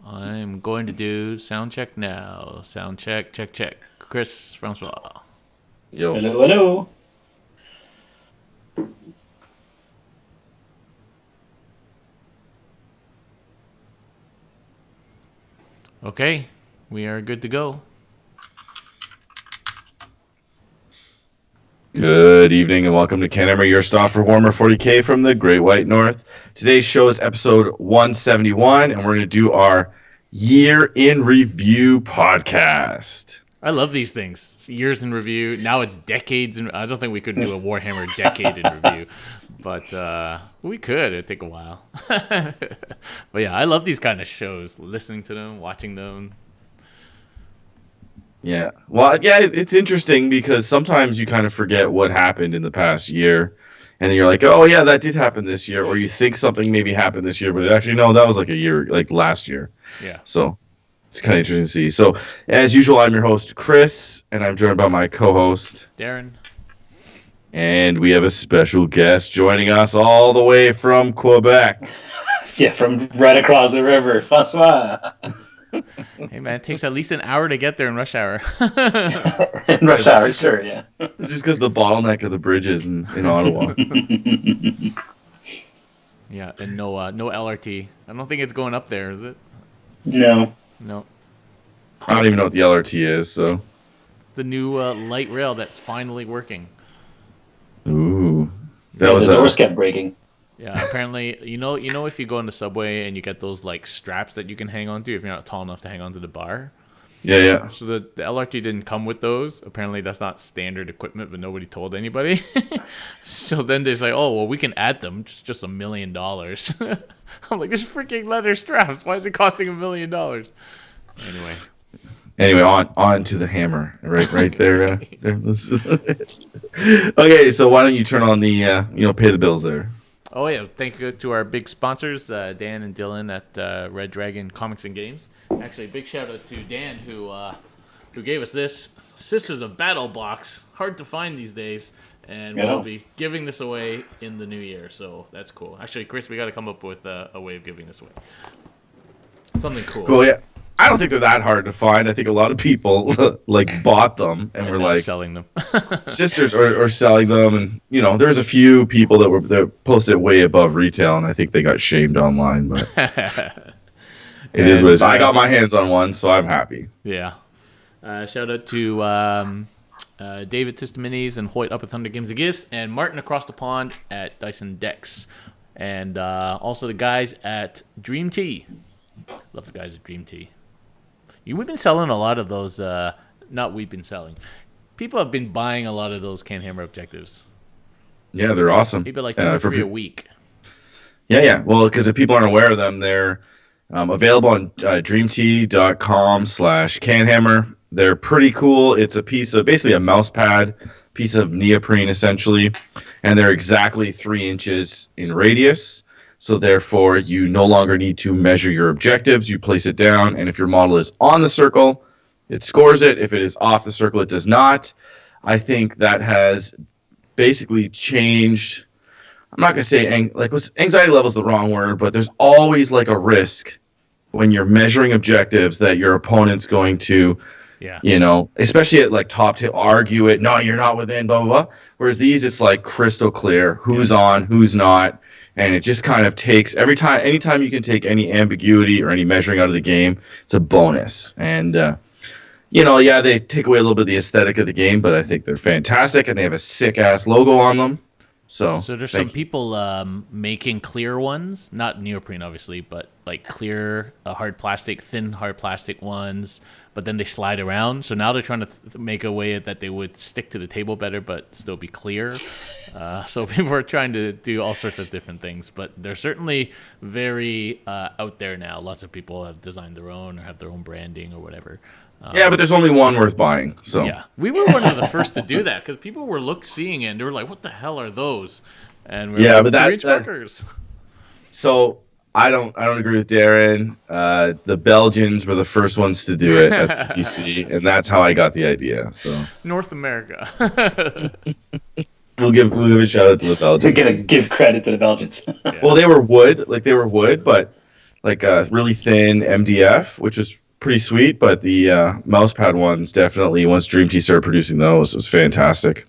I'm going to do sound check now. Sound check, check. Chris Francois. Yo. Hello. Okay, we are good to go. Good evening and welcome to CanHammer, your stop for Warhammer 40k from the Great White North. Today's show is episode 171, and we're going to do our Year in Review podcast. I love these things. It's years in review. Now it's decades. I don't think we could do a Warhammer decade in review, but we could. It'd take a while. But yeah, I love these kind of shows. Listening to them, watching them. Yeah. Well, yeah, it's interesting because sometimes you kind of forget what happened in the past year. And then you're like, oh, yeah, that did happen this year. Or you think something maybe happened this year, but actually, no, that was like a year, like last year. Yeah. So it's kind of interesting to see. So, as usual, I'm your host, Chris, and I'm joined by my co-host, Darren. And we have a special guest joining us all the way from Quebec. Yeah, from right across the river, Francois. Hey, man, it takes at least an hour to get there in rush hour. In rush hour, sure, yeah. This is because the bottleneck of the bridges in Ottawa. Yeah, and no LRT. I don't think it's going up there, is it? No. No. I don't even know what the LRT is, so. The new light rail that's finally working. Ooh. The doors kept breaking. Yeah, apparently, you know, if you go in the subway and you get those like straps that you can hang on to if you're not tall enough to hang on to the bar. Yeah. So the LRT didn't come with those. Apparently, that's not standard equipment, but nobody told anybody. So then they're like, oh, well, we can add them. Just $1 million. I'm like, there's freaking leather straps. Why is it costing $1 million? Anyway, on to the hammer, right there. There. Okay, so why don't you turn on the, pay the bills there. Oh, yeah. Thank you to our big sponsors, Dan and Dylan at Red Dragon Comics and Games. Actually, big shout out to Dan who gave us this Sisters of Battle box. Hard to find these days. And we'll be giving this away in the new year. So that's cool. Actually, Chris, we got to come up with a way of giving this away. Something cool. Cool, yeah. I don't think they're that hard to find. I think a lot of people bought them and were like selling them. Sisters or selling them, and there's a few people that posted way above retail, and I think they got shamed online. But it is what it is. I got my hands on one, so I'm happy. Yeah. Shout out to David Tistamines and Hoyt up at Thunder Games and Gifts, and Martin across the pond at Dyson Decks, and also the guys at Dream Tea. Love the guys at Dream Tea. We've been selling a lot of those. People have been buying a lot of those CanHammer objectives. Yeah, they're awesome. Maybe like 2 or 3 a week. Yeah. Well, because if people aren't aware of them, they're available on dreamtea.com/CanHammer. They're pretty cool. It's a piece of basically a mouse pad, piece of neoprene essentially, and they're exactly 3 inches in radius. So therefore, you no longer need to measure your objectives. You place it down, and if your model is on the circle, it scores it. If it is off the circle, it does not. I think that has basically changed. I'm not going to say anxiety level is the wrong word, but there's always like a risk when you're measuring objectives that your opponent's going to, especially at like top to argue it. No, you're not within, blah, blah, blah. Whereas these, it's like crystal clear who's on, who's not. And it just kind of takes anytime you can take any ambiguity or any measuring out of the game, it's a bonus. And, they take away a little bit of the aesthetic of the game, but I think they're fantastic and they have a sick ass logo on them. So there's some people making clear ones, not neoprene obviously, but like clear, thin hard plastic ones, but then they slide around. So now they're trying to make a way that they would stick to the table better, but still be clear. So people are trying to do all sorts of different things, but they're certainly very out there now. Lots of people have designed their own or have their own branding or whatever. Yeah, but there's only one worth buying. So yeah, we were one of the first to do that because people were seeing it and they were like, "What the hell are those?" And we're like, but markers. So I don't agree with Darren. The Belgians were the first ones to do it at TC, and that's how I got the idea. So North America. we'll give a shout out to the We're Belgians. gonna give credit to the Belgians. Well, they were wood, but like a really thin MDF, which was pretty sweet. But the mousepad ones definitely, once Dream Tea started producing those, it was fantastic.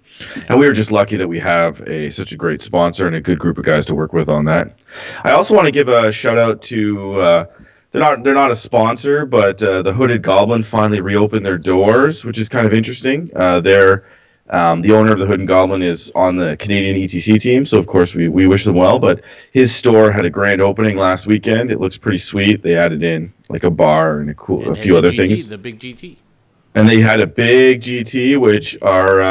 And we were just lucky that we have such a great sponsor and a good group of guys to work with on that. I also want to give a shout out to they're not a sponsor, but the Hooded Goblin finally reopened their doors, which is kind of interesting. They're the owner of the Hooded Goblin is on the Canadian ETC team, so of course we wish them well. But his store had a grand opening last weekend. It looks pretty sweet. They added in like a bar and a few other GT, things. The big GT. And they had a big GT, which our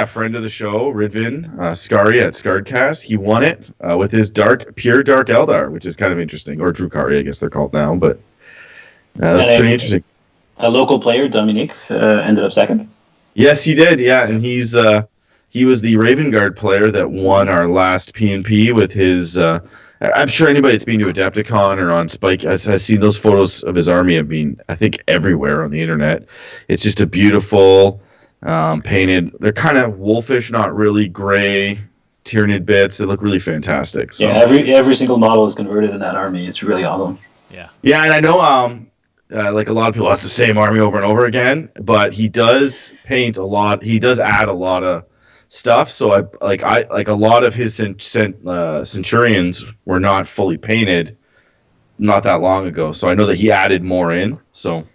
friend of the show, Ridvin Scary at Scardcast, he won it with his pure dark Eldar, which is kind of interesting, or Drukari, I guess they're called now. But that's pretty interesting. A local player, Dominique, ended up second. Yes, he did. Yeah, and he was the Raven Guard player that won our last P&P with his. I'm sure anybody that's been to Adepticon or on Spike has seen those photos of his army. Have been, I think, everywhere on the internet. It's just a beautiful painted. They're kind of wolfish, not really gray Tyranid bits. They look really fantastic. So. Yeah, every single model is converted in that army. It's really awesome. Yeah. Yeah, and I know like a lot of people, it's the same army over and over again, but he does paint a lot. He does add a lot of stuff. So I a lot of his Centurions were not fully painted not that long ago. So I know that he added more in. So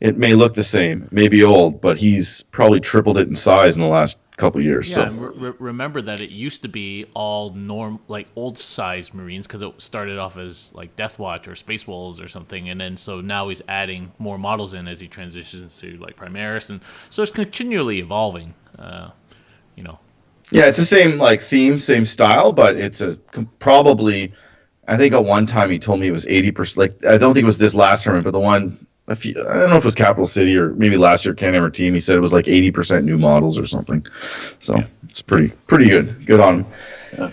it may look the same, maybe old, but he's probably tripled it in size in the last couple years. Yeah, so. and remember that it used to be all old size Marines because it started off as like Death Watch or Space Wolves or something, and then so now he's adding more models in as he transitions to like Primaris, and so it's continually evolving. Yeah, it's the same like theme, same style, but it's probably. I think at one time he told me it was 80%. Like I don't think it was this last tournament, but the one. I don't know if it was Capital City or maybe last year CanHammer team. He said it was like 80% new models or something. So It's pretty good. Good on him. Yeah.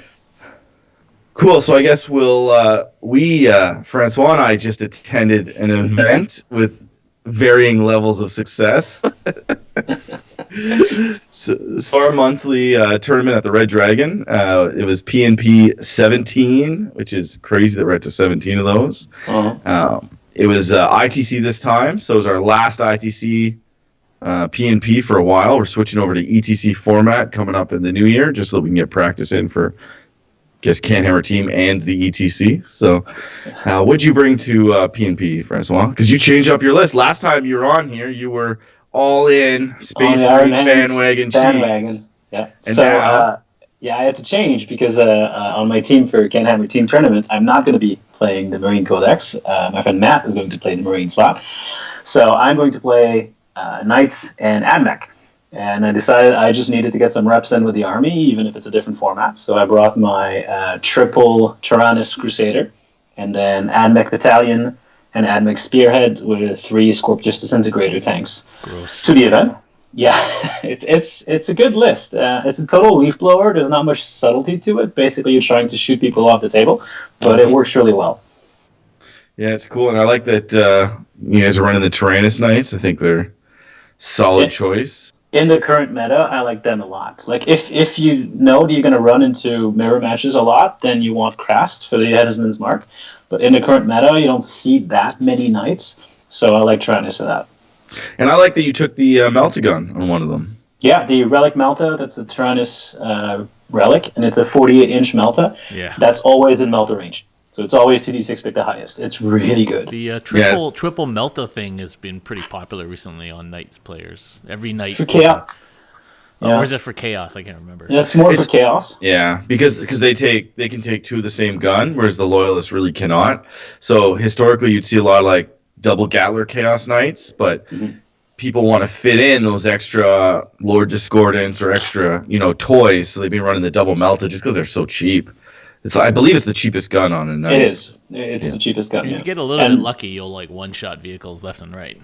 Cool. So I guess Francois and I just attended an event with varying levels of success. So our monthly tournament at the Red Dragon, it was P&P 17, which is crazy that we're up to 17 of those. Uh-huh. It was ITC this time, so it was our last ITC P&P for a while. We're switching over to ETC format coming up in the new year, just so that we can get practice in for, I guess, CanHammer team and the ETC. So what'd you bring to P&P, Francois? Because you changed up your list. Last time you were on here, you were all in Space Marine bandwagon. Yeah. And so, I had to change because on my team for CanHammer team tournament, I'm not going to be playing the Marine Codex. My friend Matt is going to play the Marine slot. So I'm going to play Knights and AdMech. And I decided I just needed to get some reps in with the army, even if it's a different format. So I brought my triple Tyrannus Crusader, and then AdMech Battalion and AdMech Spearhead with 3 Scorpius Disintegrator tanks to the event. Yeah, it's a good list. It's a total leaf blower. There's not much subtlety to it. Basically, you're trying to shoot people off the table, but it works really well. Yeah, it's cool, and I like that you guys are running the Tyrannus Knights. I think they're solid choice. In the current meta, I like them a lot. Like if you know that you're going to run into mirror matches a lot, then you want Krast for the Headman's Mark. But in the current meta, you don't see that many Knights, so I like Tyrannus for that. And I like that you took the Meltagun on one of them. Yeah, the Relic Melta, that's a Tyrannus Relic, and it's a 48-inch Melta. Yeah. That's always in Melta range. So it's always 2d6 pick the highest. It's really good. The triple Melta thing has been pretty popular recently on Knights players. Every night. For Chaos. Or is it for Chaos? I can't remember. Yeah, it's more for Chaos. Yeah, because they can take 2 of the same gun, whereas the Loyalists really cannot. So historically, you'd see a lot of like double Gatler Chaos Knights, but people want to fit in those extra Lord Discordants or extra, toys, so they've been running the double Melta just because they're so cheap. I believe it's the cheapest gun on a Knight. It is. It's the cheapest gun. If you get a little bit lucky, you'll like one-shot vehicles left and right.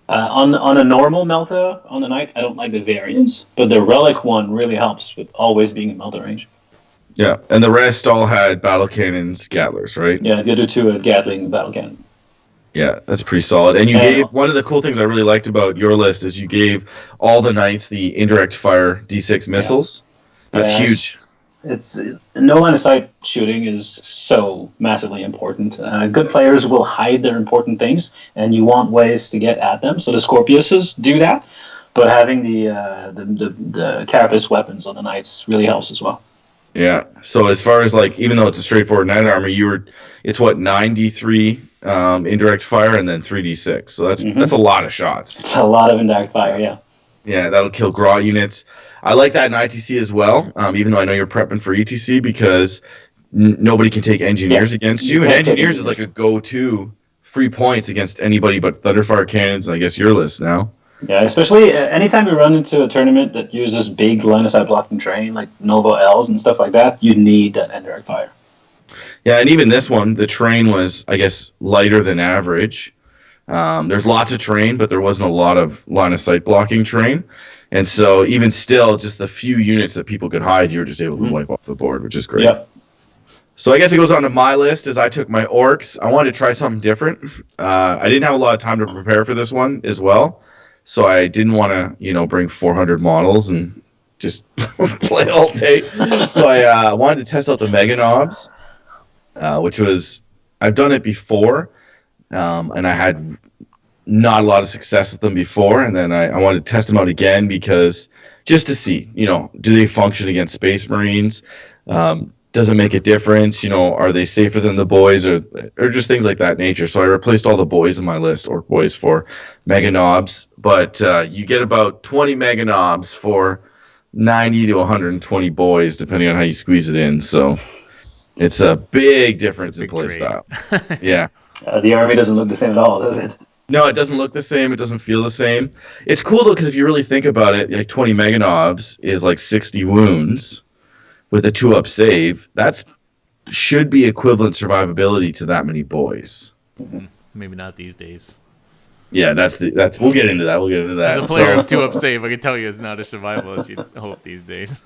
On a normal Melta on the Knight, I don't like the variants, but the Relic one really helps with always being in Melta range. Yeah, and the rest all had battle cannons, Gatlers, right? Yeah, the other 2 had Gatling battle cannon. Yeah, that's pretty solid. And you gave one of the cool things I really liked about your list is you gave all the knights the indirect fire D6 missiles. That's huge. It's no line of sight shooting is so massively important. Good players will hide their important things, and you want ways to get at them. So the Scorpiuses do that, but having the carapace weapons on the knights really helps as well. Yeah. So as far as like, even though it's a straightforward knight army, it's what 9d3 indirect fire and then 3d6. So that's a lot of shots. It's a lot of indirect fire. Yeah. Yeah, that'll kill Grot units. I like that in ITC as well, even though I know you're prepping for ETC because nobody can take engineers against you. And engineers is like a go-to free points against anybody but Thunderfire cannons, and I guess your list now. Yeah, especially anytime you run into a tournament that uses big line of sight blocking terrain like Nova L's and stuff like that, you need that indirect fire. Yeah, and even this one, the terrain was, I guess, lighter than average. There's lots of terrain, but there wasn't a lot of line of sight blocking terrain. And so even still, just the few units that people could hide, you were just able to wipe off the board, which is great. Yep. So I guess it goes on to my list as I took my orcs. I wanted to try something different. I didn't have a lot of time to prepare for this one as well. So I didn't want to, bring 400 models and just play all day. So I wanted to test out the Mega Knobs, which was, I've done it before, and I had not a lot of success with them before, and then I wanted to test them out again because just to see, do they function against Space Marines? Does it make a difference? Are they safer than the boys or just things like that nature? So I replaced all the boys in my list, orc boys, for Mega Knobs, but you get about 20 Mega Knobs for 90 to 120 boys, depending on how you squeeze it in. So it's a big difference in playstyle. Yeah. The army doesn't look the same at all, does it? No, it doesn't look the same. It doesn't feel the same. It's cool, though, because if you really think about it, like 20 Mega Knobs is like 60 wounds with a 2-up save. That should be equivalent survivability to that many boys. Maybe not these days. Yeah, that's we'll get into that. As a player of 2-up save, I can tell you it's not as survival as you'd hope these days.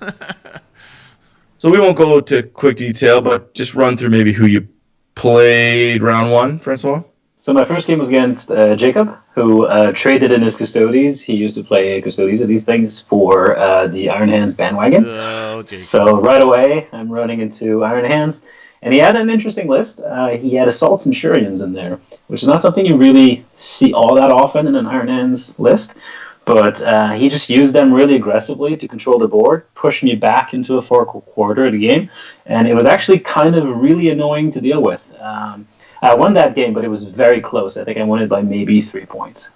So we won't go to quick detail, but just run through maybe who you played round one, Francois. So my first game was against Jacob, who traded in his Custodes. He used to play Custodes of these things for the Iron Hands bandwagon. Oh, so right away, I'm running into Iron Hands. And he had an interesting list. He had Assault Centurions in there, which is not something you really see all that often in an Iron Hands list. But he just used them really aggressively to control the board, push me back into a fourth quarter of the game. And it was actually kind of really annoying to deal with. I won that game, but it was very close. I think I won it by maybe 3 points.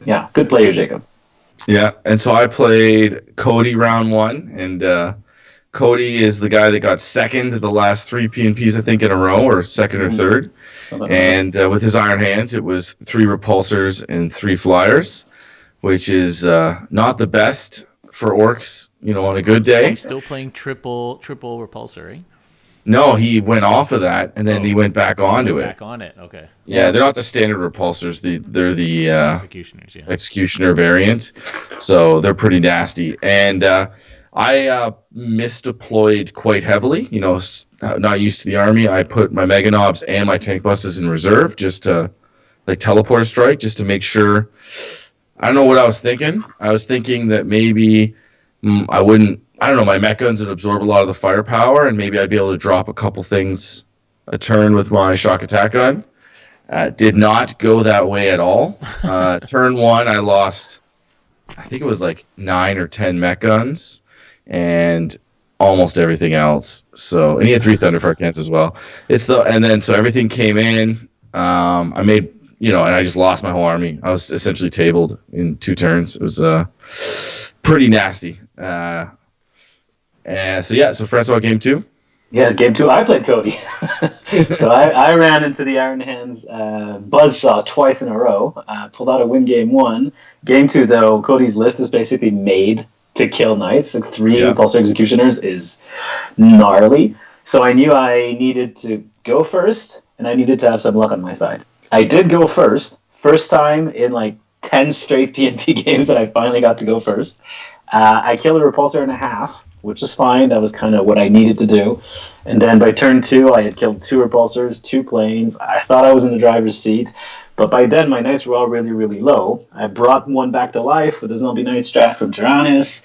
Yeah, good player, Jacob. Yeah, and so I played Cody round one, and Cody is the guy that got second to the last 3 PNPs, I think, in a row, or second or third. And with his Iron Hands, it was 3 repulsors and 3 flyers, which is not the best for orcs, on a good day. He's still playing triple repulsor, right? No, he went off of that, and then he went back onto it. Back on it, okay. Yeah, they're not the standard repulsors. They're the executioners, yeah. Executioner variant, so they're pretty nasty. And I misdeployed quite heavily. Not used to the army. I put my Mega Knobs and my Tank Buses in reserve just to teleport a strike, just to make sure. I don't know what I was thinking. I was thinking that maybe I wouldn't. I don't know, my mech guns would absorb a lot of the firepower, and maybe I'd be able to drop a couple things a turn with my shock attack gun. Did not go that way at all. Turn 1, I lost, I think it was 9 or 10 mech guns, and almost everything else. So, and he had 3 Thunderfire cans as well. So everything came in. I made, and I just lost my whole army. I was essentially tabled in 2 turns. It was pretty nasty. So Francois, game 2? Yeah, game 2, I played Cody. So I ran into the Iron Hands buzzsaw twice in a row. Pulled out a win game 1. Game 2, though, Cody's list is basically made to kill knights. 3 Repulsor Executioners is gnarly. So I knew I needed to go first, and I needed to have some luck on my side. I did go first. First time in 10 straight PNP games that I finally got to go first. I killed a repulsor and a half, which is fine. That was kind of what I needed to do. And then by turn 2, I had killed 2 repulsors, 2 planes. I thought I was in the driver's seat, But by then, my knights were all really, really low. I brought one back to life with a zombie knight strat from Tyrannus.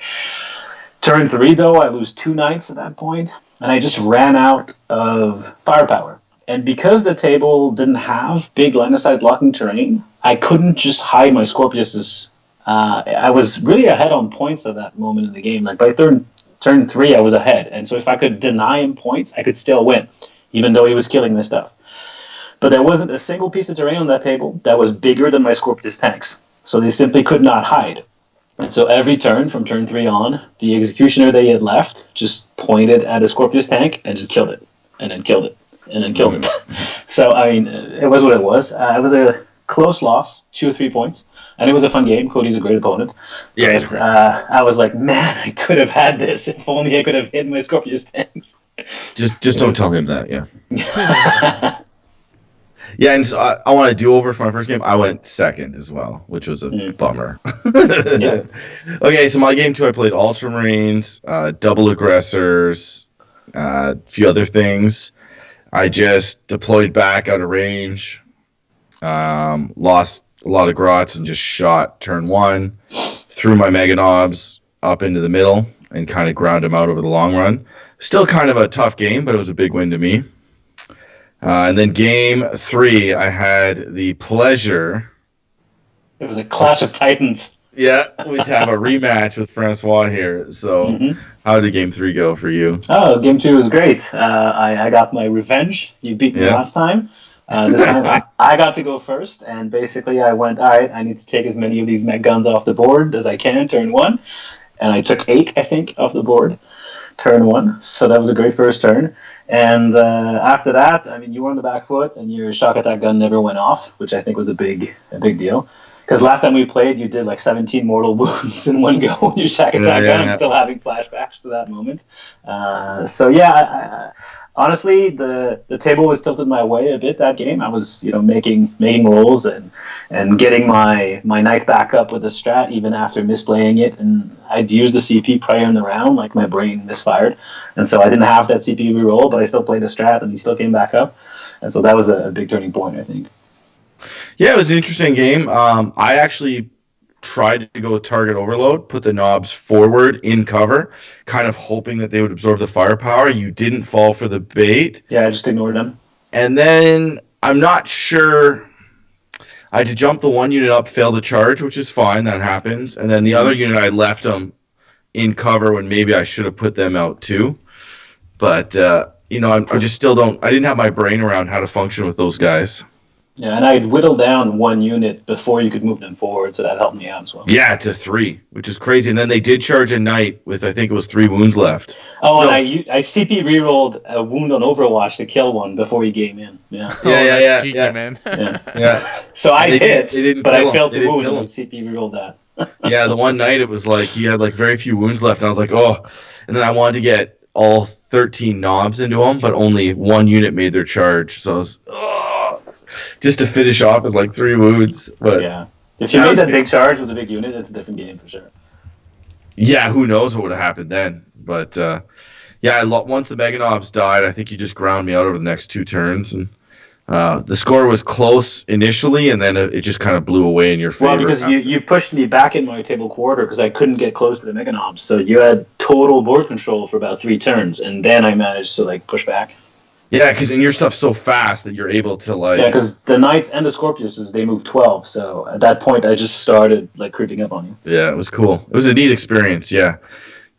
Turn 3, though, I lose 2 knights at that point, and I just ran out of firepower. And because the table didn't have big line-of-sight blocking terrain, I couldn't just hide my Scorpius's. I was really ahead on points at that moment in the game. Like by turn 3, I was ahead, and so if I could deny him points, I could still win, even though he was killing this stuff. But there wasn't a single piece of terrain on that table that was bigger than my Scorpius tanks, so they simply could not hide. And so every turn, from turn 3 on, the executioner they had left just pointed at a Scorpius tank and just killed it, and then killed it, and then killed it. So, I mean, it was what it was. It was a close loss, 2 or 3 points, and it was a fun game. Cody's a great opponent. Yeah, but, I was like, man, I could have had this if only I could have hit my Scorpius tanks. Just don't tell him that, yeah. Yeah, and so I want to do over for my first game. I went second as well, which was a bummer. Yeah. Okay, so my game 2, I played Ultramarines, Double Aggressors, a few other things. I just deployed back out of range, lost a lot of grots, and just shot turn 1, threw my Mega Knobs up into the middle, and kind of ground them out over the long run. Still kind of a tough game, but it was a big win to me. And then game 3, I had the pleasure. It was a Clash of Titans. Yeah, we'd have a rematch with Francois here. So, how did game 3 go for you? Oh, game 3 was great. I got my revenge. You beat me last time. This time I got to go first, and basically I went, all right, I need to take as many of these mech guns off the board as I can, turn 1. And I took 8, I think, off the board, turn 1. So that was a great first turn. And after that, I mean, you were on the back foot, and your shock attack gun never went off, which I think was a big deal. Because last time we played, you did like 17 mortal wounds in one go on your shock attack gun. I'm still having flashbacks to that moment. So yeah, honestly, the table was tilted my way a bit that game. I was making rolls and getting my knight back up with a strat even after misplaying it, and I'd used the CP prior in the round, like my brain misfired, and so I didn't have that CP reroll, but I still played a strat and he still came back up, and so that was a big turning point, I think. Yeah, it was an interesting game. I actually tried to go target overload, put the knobs forward in cover, kind of hoping that they would absorb the firepower. You didn't fall for the bait. Yeah, I just ignored them. And then I'm not sure. I had to jump the one unit up, fail the charge, which is fine. That happens. And then the other unit, I left them in cover when maybe I should have put them out too. But, I just still don't. I didn't have my brain around how to function with those guys. Yeah, and I'd whittled down one unit before you could move them forward, so that helped me out as well. Yeah, to 3, which is crazy. And then they did charge a knight with, I think it was 3 wounds left. Oh, so, and I CP rerolled a wound on Overwatch to kill one before he came in. Yeah. Yeah, cheeky, yeah. Man. Yeah. So I hit, but I failed to wound, and I CP rerolled that. Yeah, the one night it was like he had like very few wounds left, and I was like, oh. And then I wanted to get all 13 knobs into him, but only one unit made their charge. So I was, just to finish off as like 3 wounds. But yeah, if you made that big charge with a big unit, it's a different game for sure. Yeah, who knows what would have happened then? But once the Mega Knobs died, I think you just ground me out over the next 2 turns, and the score was close initially, and then it just kind of blew away in your favor. Well, because you pushed me back in my table quarter because I couldn't get close to the Mega Knobs, so you had total board control for about 3 turns, and then I managed to like push back. Yeah, because your stuff's so fast that you're able to like. Yeah, because the Knights and the Scorpiuses, they move 12, so at that point I just started like creeping up on you. Yeah, it was cool. It was a neat experience. Yeah.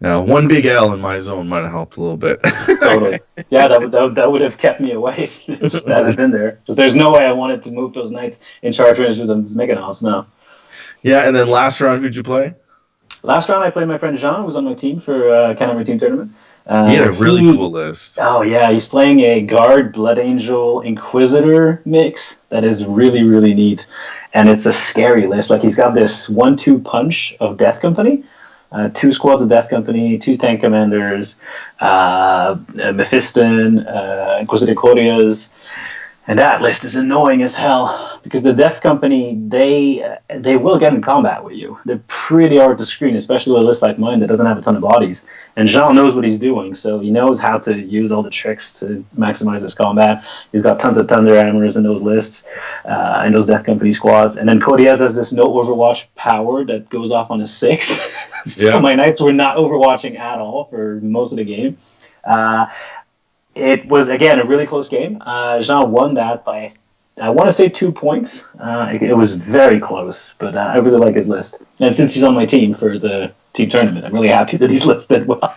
Now, one big L in my zone might have helped a little bit. Totally. Yeah, that would have kept me away if that had been there. Because there's no way I wanted to move those Knights in charge range with those Mega Knobs. No. Yeah, and then last round, who'd you play? Last round, I played my friend Jean, who was on my team for CanHammer Team Tournament. He had a really cool list. Oh, yeah. He's playing a Guard, Blood Angel, Inquisitor mix that is really, really neat. And it's a scary list. Like, he's got this 1-2 punch of Death Company. 2 squads of Death Company, 2 tank commanders, Mephiston, Inquisitor Corias, And that list is annoying as hell because the Death Company, they will get in combat with you. They're pretty hard to screen, especially with a list like mine that doesn't have a ton of bodies. And Jean knows what he's doing, so he knows how to use all the tricks to maximize his combat. He's got tons of Thunder Hammers in those lists, in those Death Company squads. And then Cody has this no Overwatch power that goes off on a 6. So my Knights were not Overwatching at all for most of the game. It was, again, a really close game. Jean won that by, I want to say, 2 points. It was very close, but I really like his list. And since he's on my team for the team tournament, I'm really happy that he's listed well.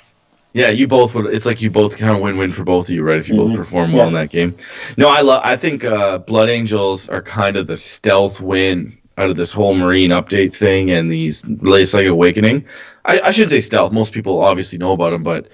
Yeah, you both would. It's like you both kind of win-win for both of you, right? If you both perform well in that game. No, I think Blood Angels are kind of the stealth win out of this whole Marine update thing and these latest like Awakening. I shouldn't say stealth. Most people obviously know about them, but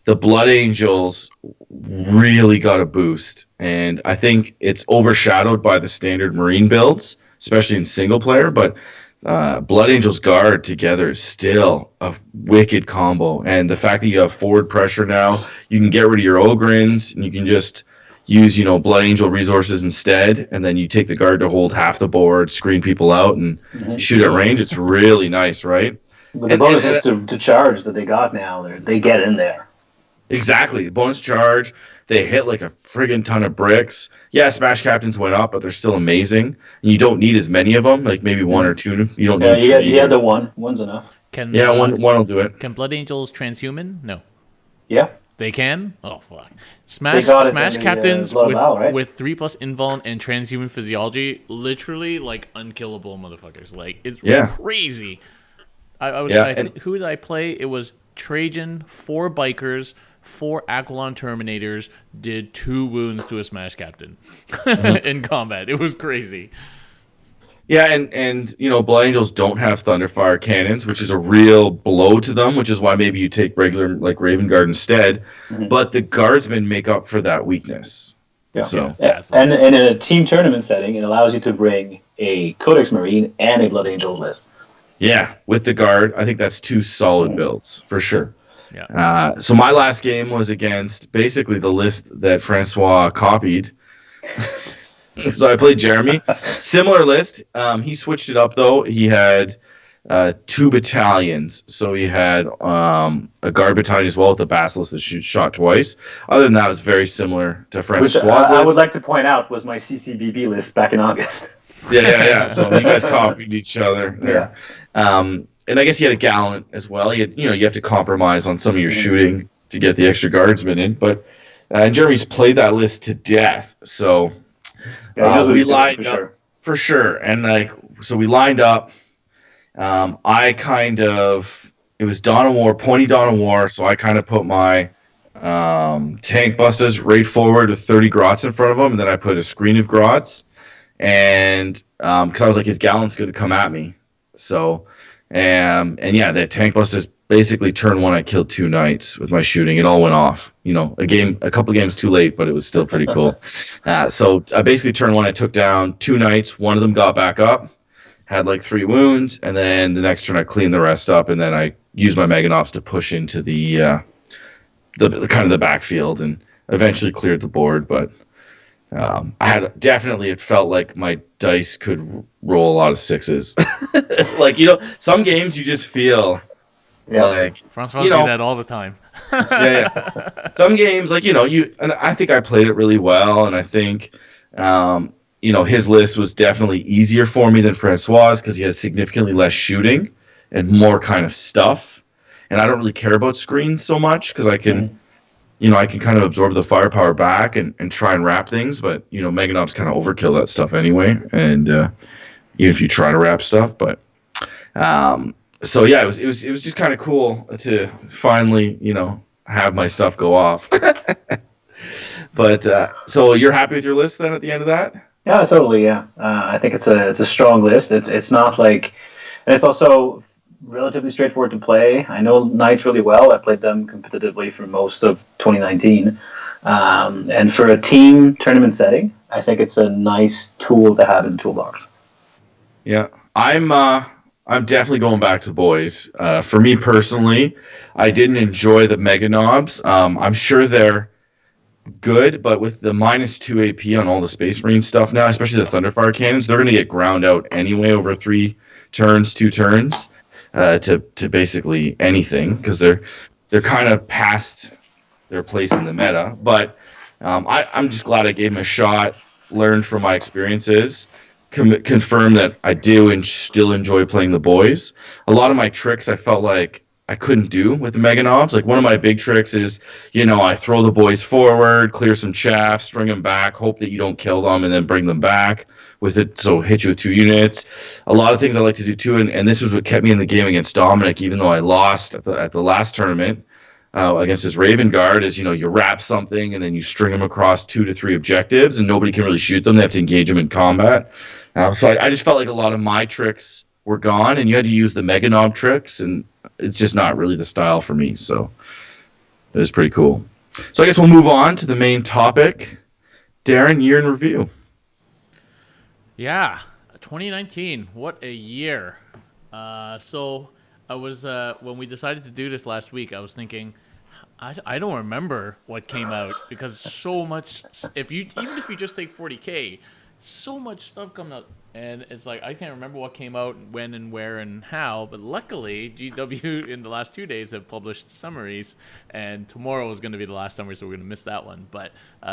the Blood Angels really got a boost, and I think it's overshadowed by the standard Marine builds, especially in single player, but Blood Angels Guard together is still a wicked combo, and the fact that you have forward pressure now, you can get rid of your Ogrins, and you can just use, Blood Angel resources instead, and then you take the Guard to hold half the board, screen people out, and shoot at range. It's really nice, right? But the bonus is to charge that they got now. They get in there. Exactly. Bonus charge. They hit like a friggin' ton of bricks. Yeah, Smash Captains went up, but they're still amazing. And you don't need as many of them, like maybe 1 or 2. You don't need 3. Yeah, the one. One's enough. One will do it. Can Blood Angels transhuman? No. Yeah. They can? Oh, fuck. Smash Captains with 3+ invuln and transhuman physiology, literally, like, unkillable motherfuckers. Like, it's crazy. Who did I play? It was Trajan, 4 Bikers, 4 Aquilon Terminators, did 2 wounds to a Smash Captain in combat. It was crazy. Yeah, and Blood Angels don't have Thunderfire cannons, which is a real blow to them, which is why maybe you take regular, like, Raven Guard instead. But the Guardsmen make up for that weakness. Yeah. So. Yeah. And in a team tournament setting, it allows you to bring a Codex Marine and a Blood Angels list. Yeah, with the Guard, I think that's 2 solid builds, for sure. Yeah. So my last game was against basically the list that Francois copied. So I played Jeremy. Similar list. He switched it up, though. He had 2 battalions. So he had a Guard battalion as well with the Basilisk that shot twice. Other than that, it was very similar to Francois' list. I would like to point out was my CCBB list back in August. Yeah. So you guys copied each other there. Yeah. And I guess he had a Gallant as well. You have to compromise on some of your shooting to get the extra Guardsmen in. But Jeremy's played that list to death. So we lined up for sure. And so we lined up. It was Dawn of War, pointy Dawn of War. So I kind of put my tank busters right forward with 30 Grots in front of them. And then I put a screen of Grots. And because I was like, his Gallant's going to come at me. So, the tank busters basically turn 1. I killed 2 Knights with my shooting. It all went off. A couple games too late, but it was still pretty cool. So I basically turned 1. I took down 2 Knights. One of them got back up, had like 3 wounds, and then the next turn I cleaned the rest up, and then I used my Meganops to push into the kind of the backfield, and eventually cleared the board, but. It felt like my dice could roll a lot of 6s. Some games you just feel like Francois do that all the time. Yeah. Some games, and I think I played it really well, and I think, his list was definitely easier for me than Francois because he has significantly less shooting and more kind of stuff, and I don't really care about screens so much because I can. I can kind of absorb the firepower back and try and wrap things, but, Meganops kind of overkill that stuff anyway, and even if you try to wrap stuff, but, it was just kind of cool to finally, have my stuff go off. But, so you're happy with your list then at the end of that? Yeah, totally, yeah. I think it's a strong list. It's not like, and it's also relatively straightforward to play. I know Knights really well. I played them competitively for most of 2019. And for a team tournament setting, I think it's a nice tool to have in the toolbox. Yeah, I'm definitely going back to the boys. For me personally, I didn't enjoy the Mega Knobs. I'm sure they're good, but with the -2 AP on all the Space Marine stuff now, especially the Thunderfire cannons, they're going to get ground out anyway over 2 turns, to basically anything, because they're kind of past their place in the meta. But I'm just glad I gave him a shot, learned from my experiences, confirmed that I do and still enjoy playing the boys. A lot of my tricks I felt like I couldn't do with the Mega Knobs. Like one of my big tricks is, I throw the boys forward, clear some chaff, string them back, hope that you don't kill them, and then bring them back with it. So hit you with 2 units. A lot of things I like to do too, and this was what kept me in the game against Dominic, even though I lost at the last tournament. Against this Raven Guard is, you wrap something and then you string them across 2 to 3 objectives and nobody can really shoot them. They have to engage them in combat. So I just felt like a lot of my tricks were gone and you had to use the Mega Knob tricks, and it's just not really the style for me. So it was pretty cool. So I guess we'll move on to the main topic. Darren, year in review. Yeah, 2019. What a year. So I was, when we decided to do this last week, I was thinking, I don't remember what came out because so much. Even if you just take 40K, so much stuff comes out, and it's like I can't remember what came out, when and where and how. But luckily, GW in the last 2 days have published summaries, and tomorrow is going to be the last summary, so we're going to miss that one. But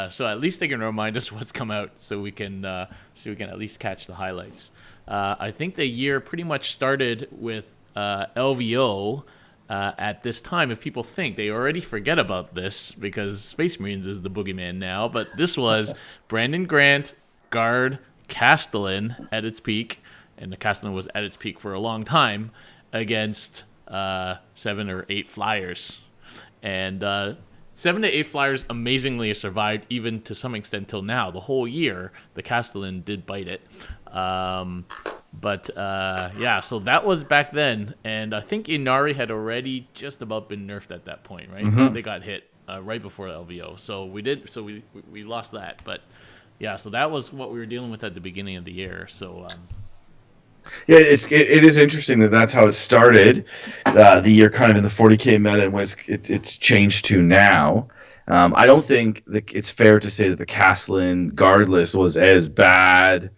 so at least they can remind us what's come out, so we can at least catch the highlights. I think the year pretty much started with LVO. At this time, if people think, they already forget about this because Space Marines is the boogeyman now, but this was Brandon Grant, Guard, Castellan at its peak, and the Castellan was at its peak for a long time, against 7 or 8 flyers. And 7 to 8 flyers amazingly survived, even to some extent till now. The whole year, the Castellan did bite it. So that was back then, and I think Inari had already just about been nerfed at that point, right? Mm-hmm. They got hit right before LVO, so we lost that. But yeah, so that was what we were dealing with at the beginning of the year. So yeah, it is interesting that's how it started. The year kind of in the 40K meta, and it's changed to now. I don't think it's fair to say that the Castellan Guard list was as bad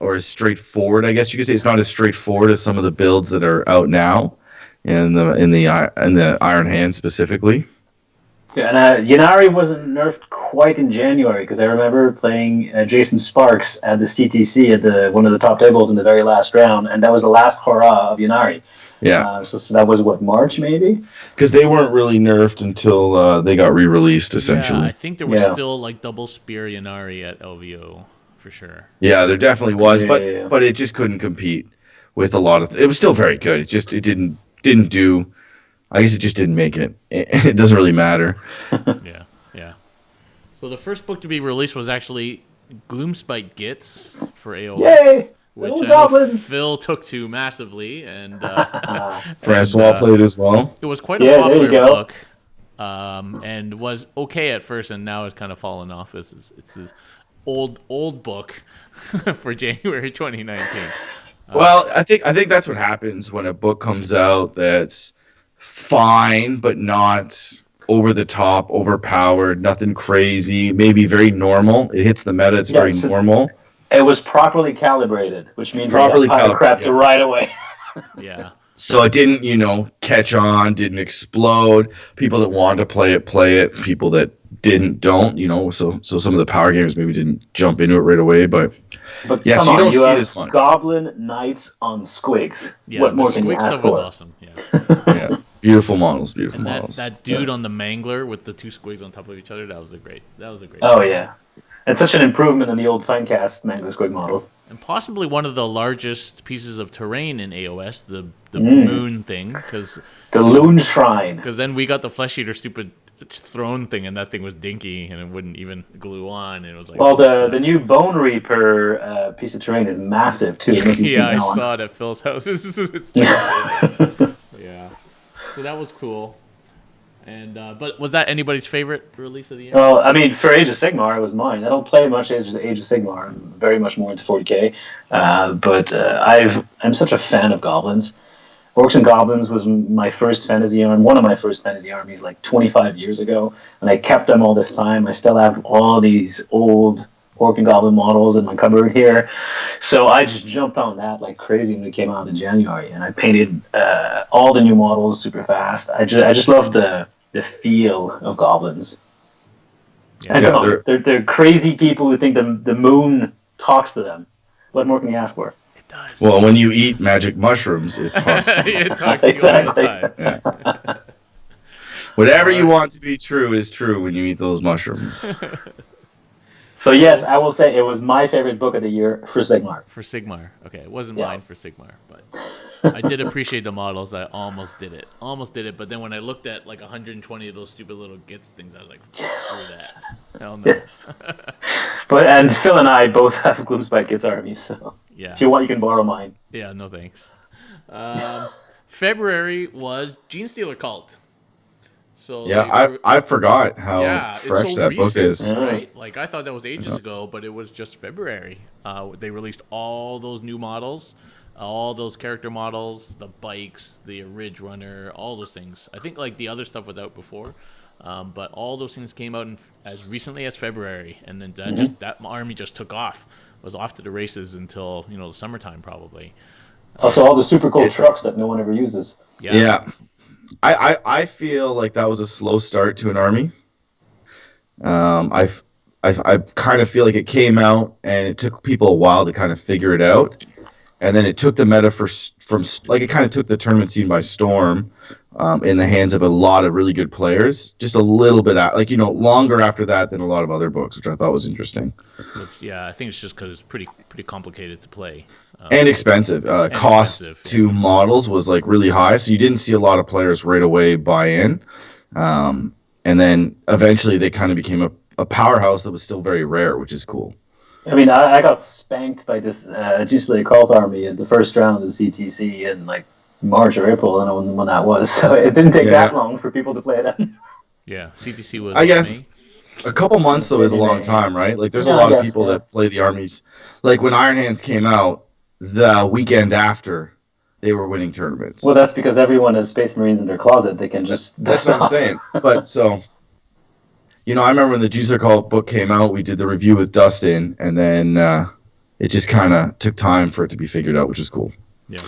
or as straightforward. I guess you could say it's not as straightforward as some of the builds that are out now in the Iron Hand specifically. Yeah, and Yanari wasn't nerfed quite in January because I remember playing Jason Sparks at the CTC at one of the top tables in the very last round, and that was the last hurrah of Yanari. Yeah. So that was March maybe? Because they weren't really nerfed until they got re-released, essentially. Yeah, I think there was still like double spear Yanari at LVO. For sure. Yeah, there definitely was, but it just couldn't compete with a lot of. It was still very good. It didn't do. I guess it just didn't make it. It doesn't really matter. Yeah. So the first book to be released was actually Gloomspite Gits for AOS. Yay! Which I know Phil took to massively, and Francois played as well. It was quite a popular book, and was okay at first, and now it's kind of fallen off. It's this old book for January 2019. Well, I think that's what happens when a book comes out that's fine but not over the top, overpowered, nothing crazy, maybe very normal. It hits the meta, it's very normal. It was properly calibrated, which means properly calibrated right away. Yeah. So it didn't, catch on, didn't explode. People that wanted to play it. People that don't. So some of the power gamers maybe didn't jump into it right away. But yeah, so you don't see it as much. Goblin Knights on Squigs. Yeah, what more can you ask for? Was awesome. Yeah. Yeah. Beautiful models. That dude on the Mangler with the 2 squigs on top of each other, that was a great. Oh yeah. It's such an improvement on the old Finecast Mangler Squig models. And possibly one of the largest pieces of terrain in AOS, the moon thing, because the Loon Shrine. Because then we got the Flesh Eater stupid throne thing, and that thing was dinky, and it wouldn't even glue on. And it was like, well, the new Bone Reaper piece of terrain is massive too. Yeah, I saw it at Phil's house. Yeah, so that was cool. And but was that anybody's favorite release of the year? Well, I mean, for Age of Sigmar, it was mine. I don't play much Age of Sigmar. I'm very much more into 40K. But I'm such a fan of goblins. Orcs and Goblins was my first fantasy army, one of my first fantasy armies, like 25 years ago, and I kept them all this time. I still have all these old Orc and Goblin models in my cupboard here, so I just jumped on that like crazy when it came out in January, and I painted all the new models super fast. I just love the feel of goblins. Yeah. And come on, they're crazy people who think the moon talks to them. What more can you ask for? It does. Well, when you eat magic mushrooms, it talks to you. It talks to you all the time. Yeah. Whatever you want to be true is true when you eat those mushrooms. So yes, I will say it was my favorite book of the year for Sigmar. For Sigmar. Okay, it wasn't mine for Sigmar, but I did appreciate the models. I almost did it. But then when I looked at like 120 of those stupid little Gits things, I was like, screw that. Hell no. And Phil and I both have Gloomspite Gits armies, so Yeah. if you want, you can borrow mine. Yeah, no thanks. February was Gene Stealer Cult. So Yeah, I forgot how fresh it's so that recent, book is. right? Like I thought that was ages ago, but it was just February. They released all those new models, all those character models, the bikes, the Ridge Runner, all those things. I think like the other stuff was out before, but all those things came out as recently as February, and then that army just took off. Was off to the races until the summertime probably. Also, all the super cool trucks that no one ever uses. Yeah. I feel like that was a slow start to an army. I kind of feel like it came out and it took people a while to kind of figure it out, and then it took the meta it kind of took the tournament scene by storm, in the hands of a lot of really good players. Just a little bit longer after that than a lot of other books, which I thought was interesting. Yeah, I think it's just because it's pretty complicated to play. And expensive. Cost to models was like really high, so you didn't see a lot of players right away buy in. And then eventually they kind of became a powerhouse that was still very rare, which is cool. I mean, I got spanked by this Gisli Cult army in the first round of the CTC in like March or April, I don't know when that was. So it didn't take that long for people to play it. Yeah, CTC was. I guess a couple months though is a long time, right? Like there's a lot of people that play the armies. Like when Iron Hands came out, the weekend after, they were winning tournaments. Well, that's because everyone has Space Marines in their closet. They can just... That's what I'm saying. But so, I remember when the Juicer Cult book came out, we did the review with Dustin, and then it just kind of took time for it to be figured out, which is cool. Yeah.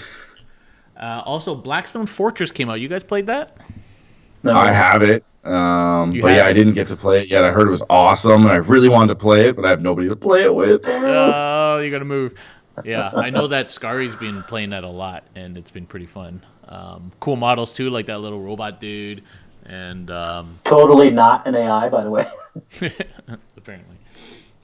Also, Blackstone Fortress came out. You guys played that? No. I have it. I didn't get to play it yet. I heard it was awesome, and I really wanted to play it, but I have nobody to play it with. Oh, you got to move. Yeah, I know that Scari's been playing that a lot, and it's been pretty fun. Cool models, too, like that little robot dude. And totally not an AI, by the way. Apparently.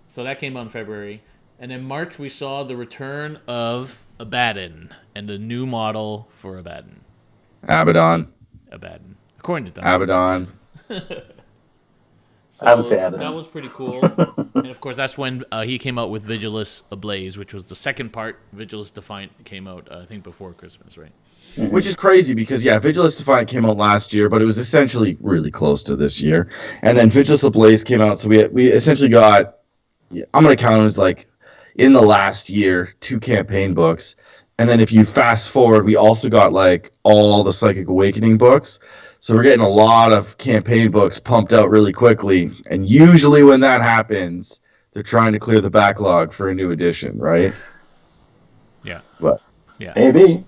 So that came out in February. And in March, we saw the return of Abaddon and the new model for Abaddon. Abaddon. According to them. Abaddon. So I would say Abaddon. That was pretty cool. And of course, that's when he came out with Vigilus Ablaze, which was the second part. Vigilus Defiant came out, I think, before Christmas, right? Mm-hmm. Which is crazy because, Vigilus Defiant came out last year, but it was essentially really close to this year. And then Vigilus Ablaze came out, so we essentially got, I'm going to count it as like, in the last year, 2 campaign books. And then if you fast forward, we also got like all the Psychic Awakening books. So we're getting a lot of campaign books pumped out really quickly. And usually when that happens, they're trying to clear the backlog for a new edition, right? Yeah. But maybe.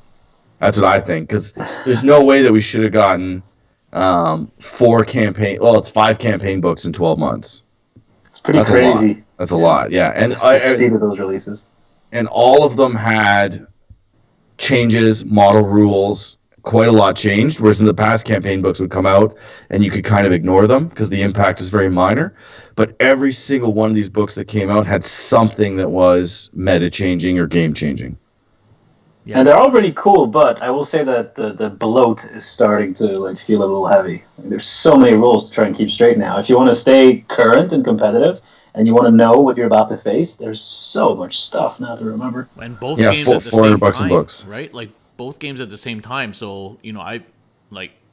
That's what I think. Because there's no way that we should have gotten 4 campaign... Well, it's 5 campaign books in 12 months. It's pretty crazy. That's a lot, yeah. And the speed of those releases. And all of them had changes, model rules... Quite a lot changed, whereas in the past campaign books would come out and you could kind of ignore them because the impact is very minor. But every single one of these books that came out had something that was meta changing or game changing. Yeah. And they're all really cool, but I will say that the bloat is starting to feel a little heavy. There's so many rules to try and keep straight now. If you want to stay current and competitive and you want to know what you're about to face, there's so much stuff now to remember. And both games at the same $400 time, in books, right? Like both games at the same time. So I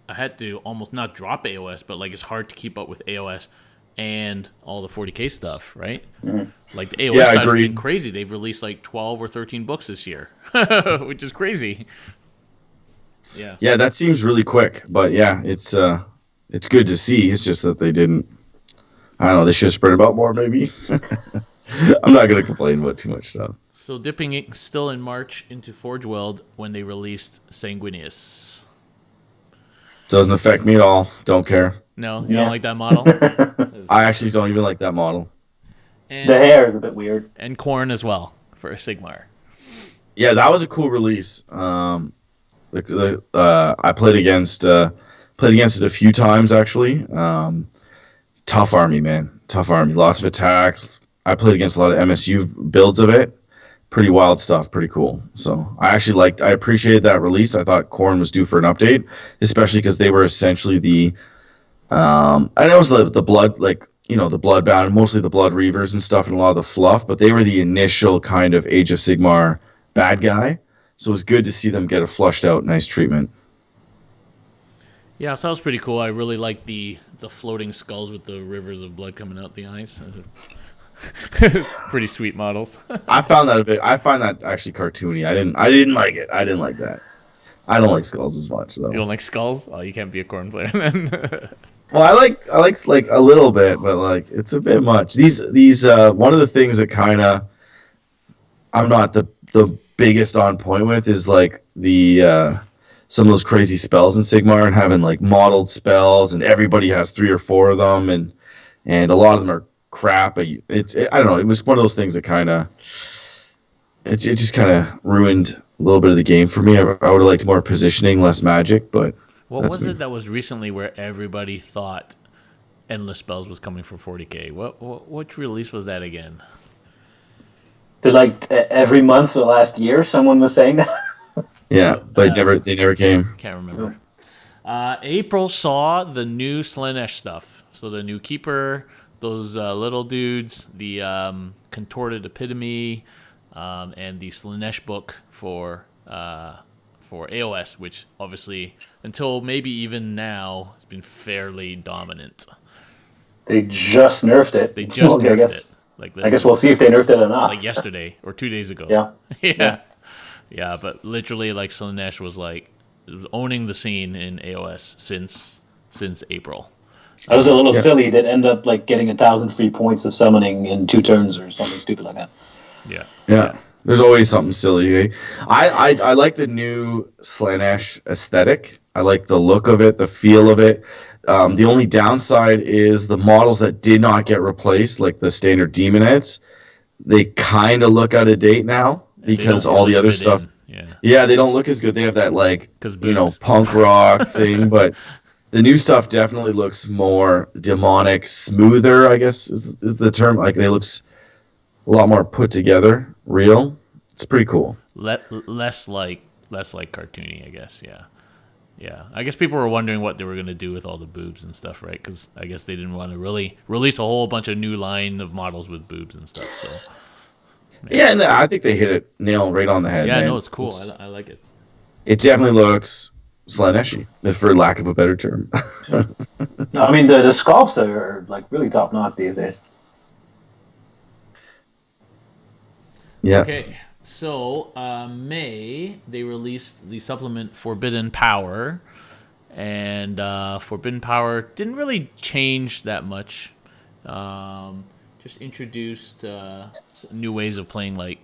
had to almost not drop AOS, but it's hard to keep up with AOS and all the 40K stuff, right? Mm-hmm. Like the AOS side has been crazy. They've released 12 or 13 books this year, which is crazy. Yeah. Yeah, that seems really quick, but yeah, it's good to see. It's just that they didn't. I don't know. They should have spread it out more, maybe. I'm not gonna complain about too much stuff. So dipping it still in March into Forge World when they released Sanguinius. Doesn't affect me at all. Don't care. No, you don't like that model? I actually don't even like that model. And, The hair is a bit weird. And Korn as well for Sigmar. Yeah, that was a cool release. I played against it a few times actually. Tough army, man. Tough army. Lots of attacks. I played against a lot of MSU builds of it. Pretty wild stuff. Pretty cool. So I appreciated that release. I thought Korn was due for an update, especially because they were essentially the I know it was the blood, like, the Bloodbound, mostly the Blood Reavers and stuff, and a lot of the fluff, but they were the initial kind of Age of Sigmar bad guy. So it was good to see them get a flushed out, nice treatment. Yeah, so that was pretty cool. I really like the floating skulls with the rivers of blood coming out the eyes. Pretty sweet models. I find that actually cartoony. I didn't like it. I didn't like that. I don't like skulls as much though. You don't like skulls? Oh, you can't be a Korn player then. Well, I like like a little bit, but like it's a bit much. These one of the things that kind of I'm not the biggest on point with is like the some of those crazy spells in Sigmar and having like modeled spells and everybody has 3 or 4 of them and a lot of them are crap. But I don't know. It was one of those things that it just kind of ruined a little bit of the game for me. I would have liked more positioning, less magic, but. What was it that was recently where everybody thought Endless Spells was coming for 40K? Which release was that again? Like every month for the last year, someone was saying that. Yeah, but they never came. Can't remember. April saw the new Slanesh stuff. So the new Keeper, those little dudes, the Contorted Epitome, and the Slanesh book for AOS, which obviously, until maybe even now, has been fairly dominant. They just nerfed it. Nerfed it. I guess we'll see if they nerfed it or not. Like yesterday or 2 days ago. Yeah. Yeah, but literally, like, Slanesh was owning the scene in AOS since April. I was a little silly that ended up like getting 1,000 free points of summoning in 2 turns or something stupid like that. Yeah. There's always something silly. Eh? I like the new Slanesh aesthetic. I like the look of it, the feel of it. The only downside is the models that did not get replaced, like the standard demon heads, they kind of look out of date now because all the other stuff. Yeah, they don't look as good. They have that punk rock thing, but the new stuff definitely looks more demonic, smoother, I guess is the term. Like they looks a lot more put together, real. It's pretty cool. Less like cartoony, I guess. Yeah. I guess people were wondering what they were gonna do with all the boobs and stuff, right? Because I guess they didn't want to really release a whole bunch of new line of models with boobs and stuff. So yeah, and I think they hit it nail right on the head. Yeah, man. no, it's cool. I like it. It definitely looks Slanesh-y, for lack of a better term. No, I mean the sculpts are like really top notch these days. Yeah. Okay, so May they released the supplement Forbidden Power, and Forbidden Power didn't really change that much. Just introduced new ways of playing like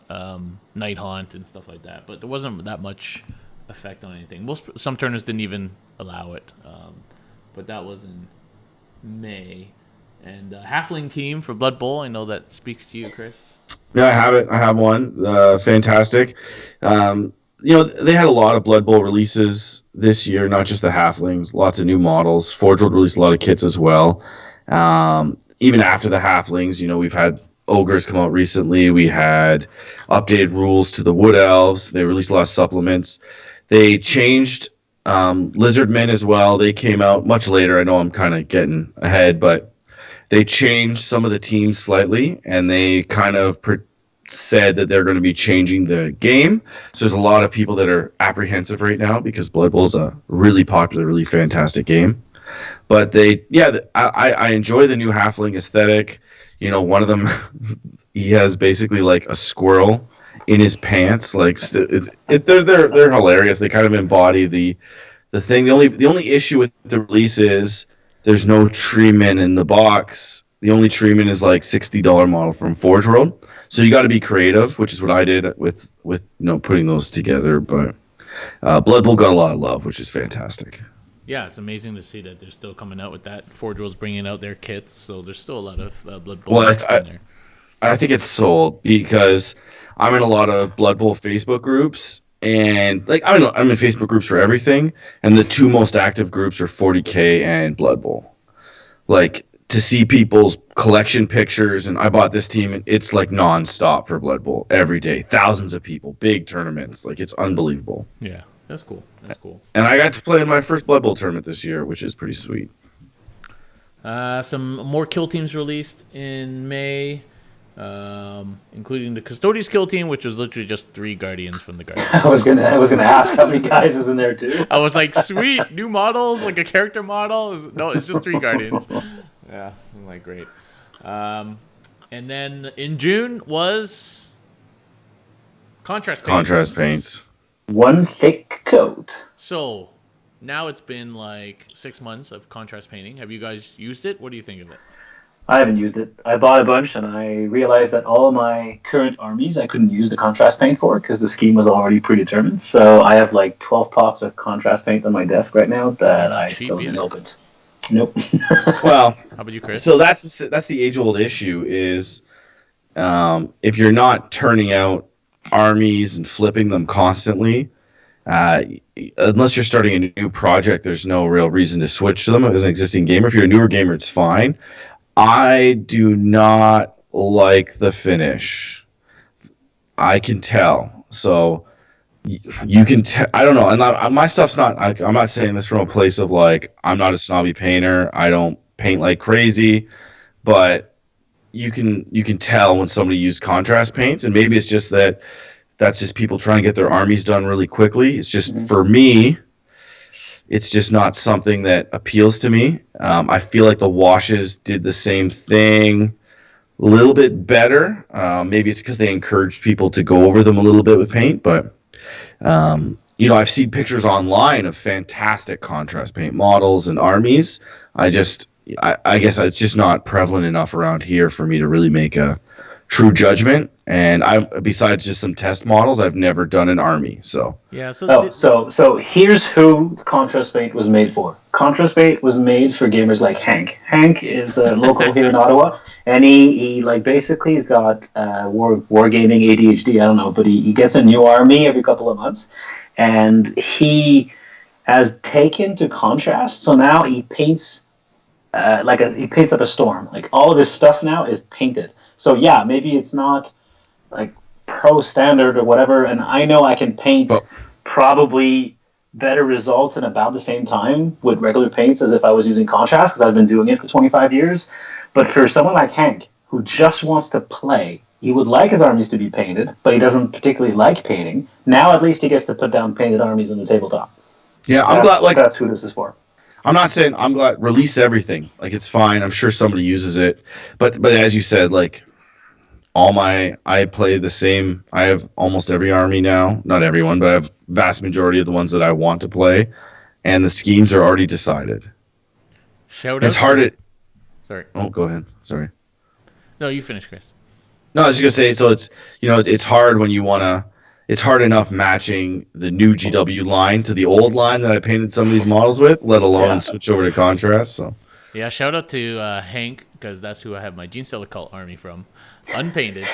Night Haunt and stuff like that, but there wasn't that much effect on anything. Some tournaments didn't even allow it, but that was in May. And Halfling team for Blood Bowl, I know that speaks to you, Chris. Yeah, I have it. I have one. Fantastic. They had a lot of Blood Bowl releases this year, not just the Halflings. Lots of new models. Forge World released a lot of kits as well. Even after the Halflings, we've had Ogres come out recently. We had updated rules to the Wood Elves. They released a lot of supplements. They changed Lizardmen as well. They came out much later. I know I'm kind of getting ahead, but they changed some of the teams slightly, and they kind of said that they're going to be changing the game. So there's a lot of people that are apprehensive right now because Blood Bowl is a really popular, really fantastic game. But I enjoy the new Halfling aesthetic. One of them, he has basically like a squirrel, in his pants. Like they're hilarious. They kind of embody the thing. The only issue with the release is there's no treatment in the box. The only treatment is like $60 model from Forge World. So you got to be creative, which is what I did with putting those together. But Blood Bowl got a lot of love, which is fantastic. Yeah, it's amazing to see that they're still coming out with that. Forge World's bringing out their kits, so there's still a lot of Blood Bowl in there. I think it's sold because I'm in a lot of Blood Bowl Facebook groups, and like I'm in Facebook groups for everything, and the two most active groups are 40K and Blood Bowl. Like to see people's collection pictures, and I bought this team, and it's like nonstop for Blood Bowl every day, thousands of people, big tournaments, like it's unbelievable. Yeah, that's cool. That's cool. And I got to play in my first Blood Bowl tournament this year, which is pretty sweet. Some more kill teams released in May. Including the Custodes kill team, which was literally just 3 Guardians from the Guardians. I was gonna ask how many guys is in there too. I was like, sweet, new models, like a character model. No, it's just 3 Guardians. Yeah, I'm like, great. And then in June was contrast paints. Contrast paints. One thick coat. So now it's been like 6 months of contrast painting. Have you guys used it? What do you think of it? I haven't used it. I bought a bunch, and I realized that all my current armies I couldn't use the contrast paint for because the scheme was already predetermined. So I have like 12 pots of contrast paint on my desk right now that I still haven't opened. Nope. Well, how about you, Chris? So that's the age-old issue is if you're not turning out armies and flipping them constantly, unless you're starting a new project, there's no real reason to switch to them as an existing gamer. If you're a newer gamer, it's fine. I do not like the finish. I can tell. So you can tell. I don't know. And my stuff's not. I'm not saying this from a place of like I'm not a snobby painter. I don't paint like crazy, but you can tell when somebody used contrast paints, and maybe it's just that's just people trying to get their armies done really quickly. It's just for me. It's just not something that appeals to me. I feel like the washes did the same thing a little bit better. Maybe it's because they encouraged people to go over them a little bit with paint. But, I've seen pictures online of fantastic contrast paint models and armies. I guess it's just not prevalent enough around here for me to really make a true judgment. And besides just some test models, I've never done an army. So yeah. So here's who contrast paint was made for. Contrast paint was made for gamers like Hank. Hank is a local here in Ottawa, and he like basically he's got wargaming ADHD. I don't know, but he gets a new army every couple of months, and he has taken to contrast. So now he paints he paints up a storm. Like all of his stuff now is painted. So yeah, maybe it's not like pro standard or whatever, and I know I can paint probably better results in about the same time with regular paints as if I was using contrast because I've been doing it for 25 years. But for someone like Hank who just wants to play, he would like his armies to be painted, but he doesn't particularly like painting. Now at least he gets to put down painted armies on the tabletop. Yeah, I'm glad. Like that's who this is for. I'm not saying I'm glad. Release everything. Like it's fine. I'm sure somebody uses it, but as you said, like. I play the same. I have almost every army now. Not everyone, but I have vast majority of the ones that I want to play, and the schemes are already decided. It's hard. Sorry. Oh, go ahead. Sorry. No, you finish, Chris. No, I was just gonna say. So it's hard when you wanna. It's hard enough matching the new GW line to the old line that I painted some of these models with, let alone switch over to contrast. So. Yeah, shout out to Hank because that's who I have my Gene Stealer Cult army from. Unpainted,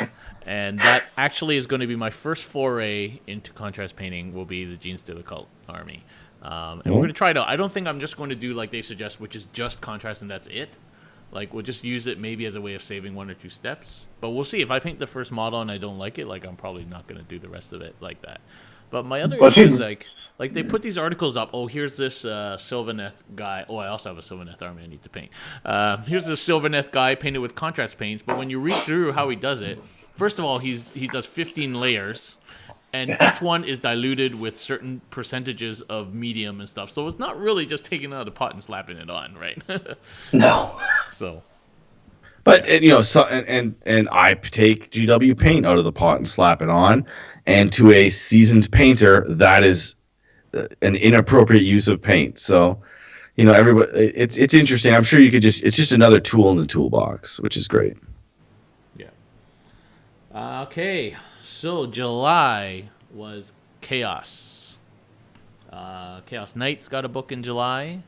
and that actually is going to be my first foray into contrast painting. Will be the Gene Stealer Cult army, and we're going to try it out. I don't think I'm just going to do like they suggest, which is just contrast and that's it. Like we'll just use it maybe as a way of saving 1 or 2 steps, but we'll see. If I paint the first model and I don't like it, like I'm probably not going to do the rest of it like that. But my other issue is like they put these articles up. Oh, here's this Sylvaneth guy. Oh, I also have a Sylvaneth army I need to paint. Here's this Sylvaneth guy painted with contrast paints. But when you read through how he does it, first of all, he does 15 layers, and each one is diluted with certain percentages of medium and stuff. So it's not really just taking it out of the pot and slapping it on, right? No. So. But so and I take GW paint out of the pot and slap it on, and to a seasoned painter, that is an inappropriate use of paint. So, everybody, it's interesting. I'm sure you could it's just another tool in the toolbox, which is great. Yeah. Okay, so July was Chaos. Chaos Knights got a book in July.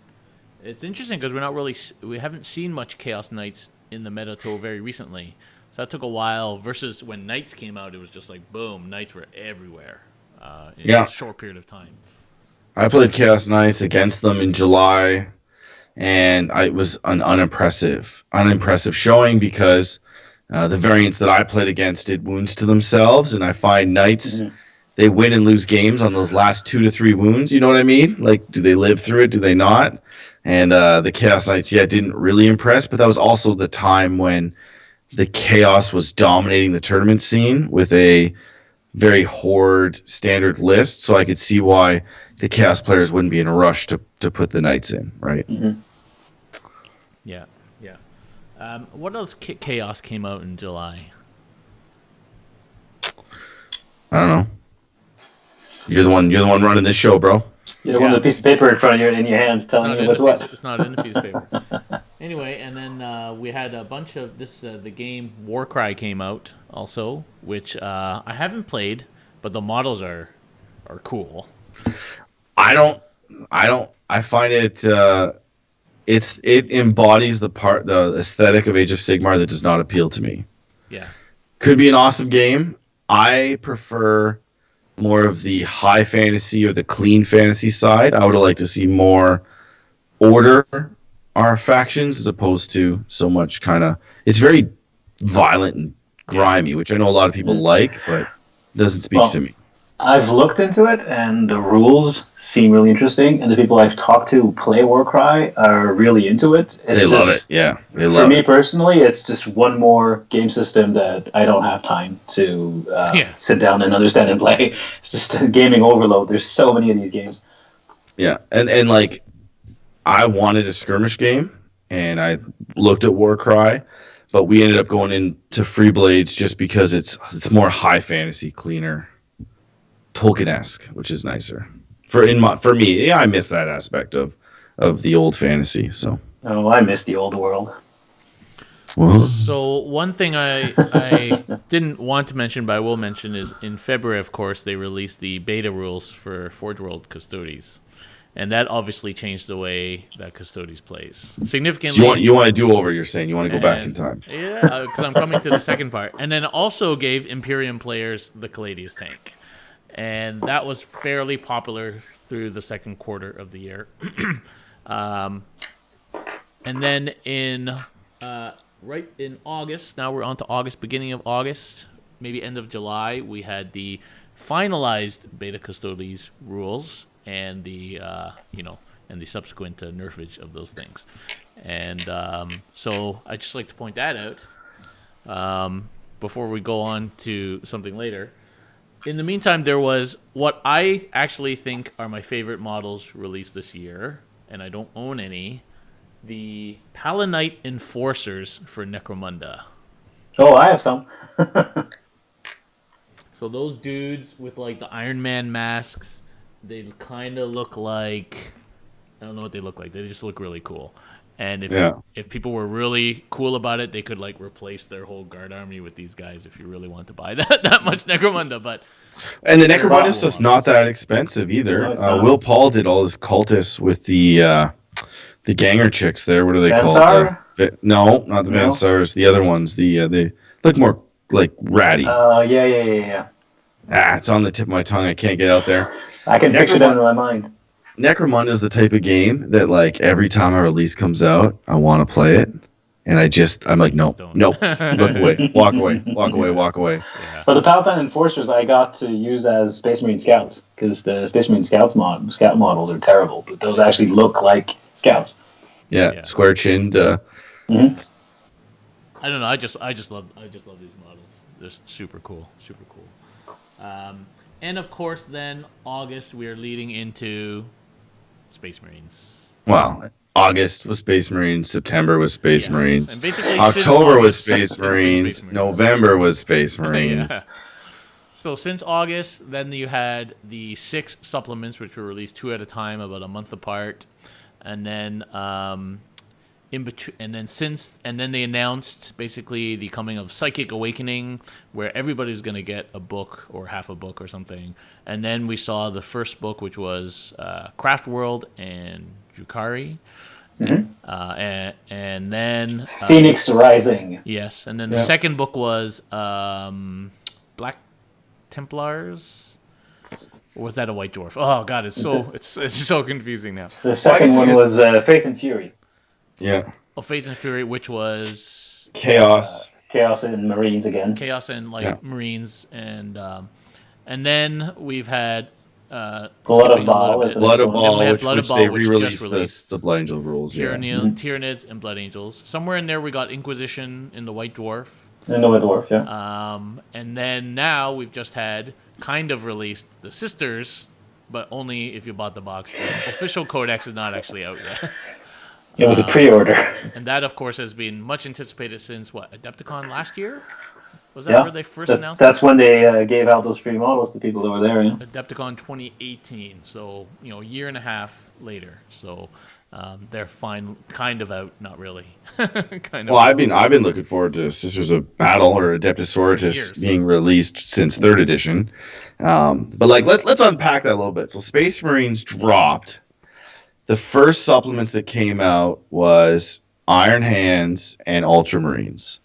It's interesting because we haven't seen much Chaos Knights in the meta till very recently. So that took a while. Versus when Knights came out, it was just like boom, Knights were everywhere in a short period of time. I played Chaos Knights against them in July, and it was an unimpressive showing because the variants that I played against did wounds to themselves, and I find Knights, they win and lose games on those last 2 to 3 wounds. You know what I mean? Like, do they live through it? Do they not? And the Chaos Knights, didn't really impress, but that was also the time when the Chaos was dominating the tournament scene with a very horde standard list, so I could see why the Chaos players wouldn't be in a rush to put the Knights in, right? Mm-hmm. Yeah. What else Chaos came out in July? I don't know. You're the one running this show, bro. You're the one with a piece of paper in front of you in your hands telling you what's what. It's not in a piece of paper. Anyway, and then we had a bunch of this. The game Warcry came out also, which I haven't played, but the models are cool. I find it it embodies the aesthetic of Age of Sigmar that does not appeal to me. Yeah. Could be an awesome game. I prefer more of the high fantasy or the clean fantasy side. I would like to see more order our factions as opposed to so much it's very violent and grimy, which I know a lot of people like, but doesn't speak to me. I've looked into it, and the rules seem really interesting, and the people I've talked to who play Warcry are really into it. They love it, yeah. They love it. For me personally, it's just one more game system that I don't have time to sit down and understand and play. It's just a gaming overload. There's so many of these games. Yeah, and like, I wanted a skirmish game, and I looked at Warcry, but we ended up going into Free Blades just because it's more high fantasy, cleaner, Tolkien-esque, which is nicer. For me, I miss that aspect of the old fantasy. So. Oh, I miss the old world. So one thing I didn't want to mention, but I will mention, is in February, of course, they released the beta rules for Forge World Custodes. And that obviously changed the way that Custodes plays significantly. So you want to do over? You're saying you want to go back in time? Yeah, because I'm coming to the second part. And then also gave Imperium players the Caladius tank. And that was fairly popular through the second quarter of the year. And then right in August, now we're on to August, beginning of August, maybe end of July, we had the finalized Beta Custodes rules and the and the subsequent nerfage of those things. And so I'd just like to point that out before we go on to something later. In the meantime, there was what I actually think are my favorite models released this year, and I don't own any, the Palanite Enforcers for Necromunda. Oh, I have some. So those dudes with like the Iron Man masks, they kind of look like, I don't know what they look like. They just look really cool. And if people were really cool about it, they could like replace their whole guard army with these guys if you really want to buy that much Necromunda. And the Necromunda stuff's not that expensive either. Will Paul did all his cultists with the Ganger chicks there. What are they called? No, not the Vansars. The other ones. They look more like ratty. Yeah. It's on the tip of my tongue. I can't get out there. I can picture them in my mind. Necromunda is the type of game that, like, every time a release comes out, I want to play it, and I'm like, nope, look away, walk away. Yeah. But the Palatine Enforcers I got to use as Space Marine Scouts, because the Space Marine Scout models are terrible, but those actually look like Scouts. Yeah. Square-chinned. I don't know. I just love these models. They're super cool. And of course, then August we are leading into Space Marines. Well, August was Space Marines, September was Space Yes. Marines, And basically since October was August, Space it's been Marines, Space Marines. November was Space Marines. Yeah. So since August, then you had the 6 supplements, which were released 2 at a time, about a month apart, and then in between, and then they announced basically the coming of Psychic Awakening, where everybody was going to get a book or half a book or something, and then we saw the first book, which was Craft World and Jukari. And then Phoenix Rising. Yes, and then the second book was Black Templars. Or was that a White Dwarf? Oh God, it's so confusing now. The second one was Faith and Fury. Yeah. Oh, Faith and Fury, which was Chaos. Chaos and Marines again. Chaos and Marines, and then we've had Blood of Baal. Blood of Baal, Blood which of Baal, they which re-released just released. the Blood Angel rules. Tyranids and Blood Angels. Somewhere in there, we got Inquisition in the White Dwarf. In the White Dwarf, yeah. And then now we've just had kind of released the Sisters, but only if you bought the box. The official codex is not actually out yet. It was a pre-order. And that, of course, has been much anticipated since, Adepticon last year? Was that where they first announced it? That's when they gave out those free models to people that were there, yeah. Adepticon 2018, so, a year and a half later. So they're kind of out, not really. Well, I've been looking forward to Sisters of Battle or Adeptus being released since 3rd edition. But let's unpack that a little bit. So Space Marines dropped. The first supplements that came out was Iron Hands and Ultramarines.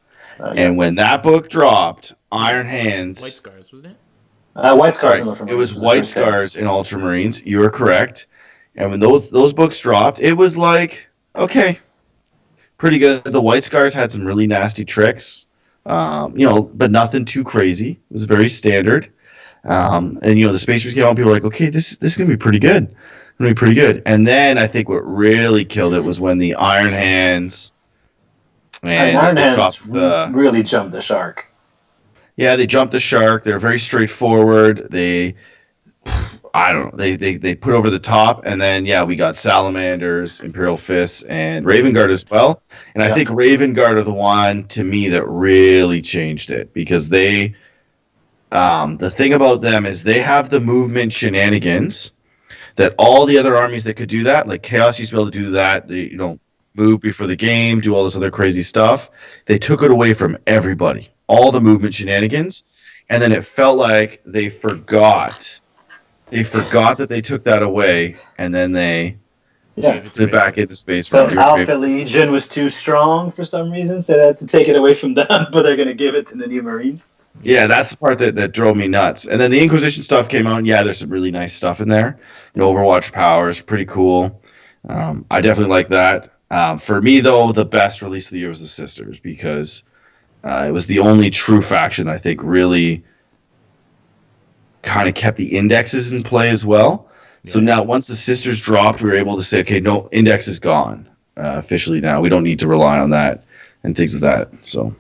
And when that book dropped, Iron Hands... White Scars, wasn't it? White Scars and Ultramarines. It was White Scars and Ultramarines. You were correct. And when those books dropped, it was like, okay, pretty good. The White Scars had some really nasty tricks, but nothing too crazy. It was very standard. And the Space Marines came out, and people were like, okay, this is going to be pretty good. Going to be pretty good. And then I think what really killed it was when the Iron Hands... Iron Hands really jumped the shark. Yeah, they jumped the shark. They're very straightforward. They put over the top, and then we got Salamanders, Imperial Fists, and Raven Guard as well. And I think Raven Guard are the one to me that really changed it, because they, the thing about them is they have the movement shenanigans that all the other armies that could do that, like Chaos used to be able to do that. They, move before the game, do all this other crazy stuff. They took it away from everybody, all the movement shenanigans, and then it felt like they forgot. They forgot that they took that away, and then they put back into Space. So Alpha Legion was too strong for some reason, so they had to take it away from them, but they're going to give it to the new Marines. Yeah, that's the part that drove me nuts. And then the Inquisition stuff came out, and there's some really nice stuff in there. Overwatch powers, pretty cool. I definitely like that. For me, though, the best release of the year was the Sisters, because it was the only true faction I think really kind of kept the indexes in play as well. Yeah. So now once the Sisters dropped, we were able to say, okay, no, index is gone officially now. We don't need to rely on that and things like that. So,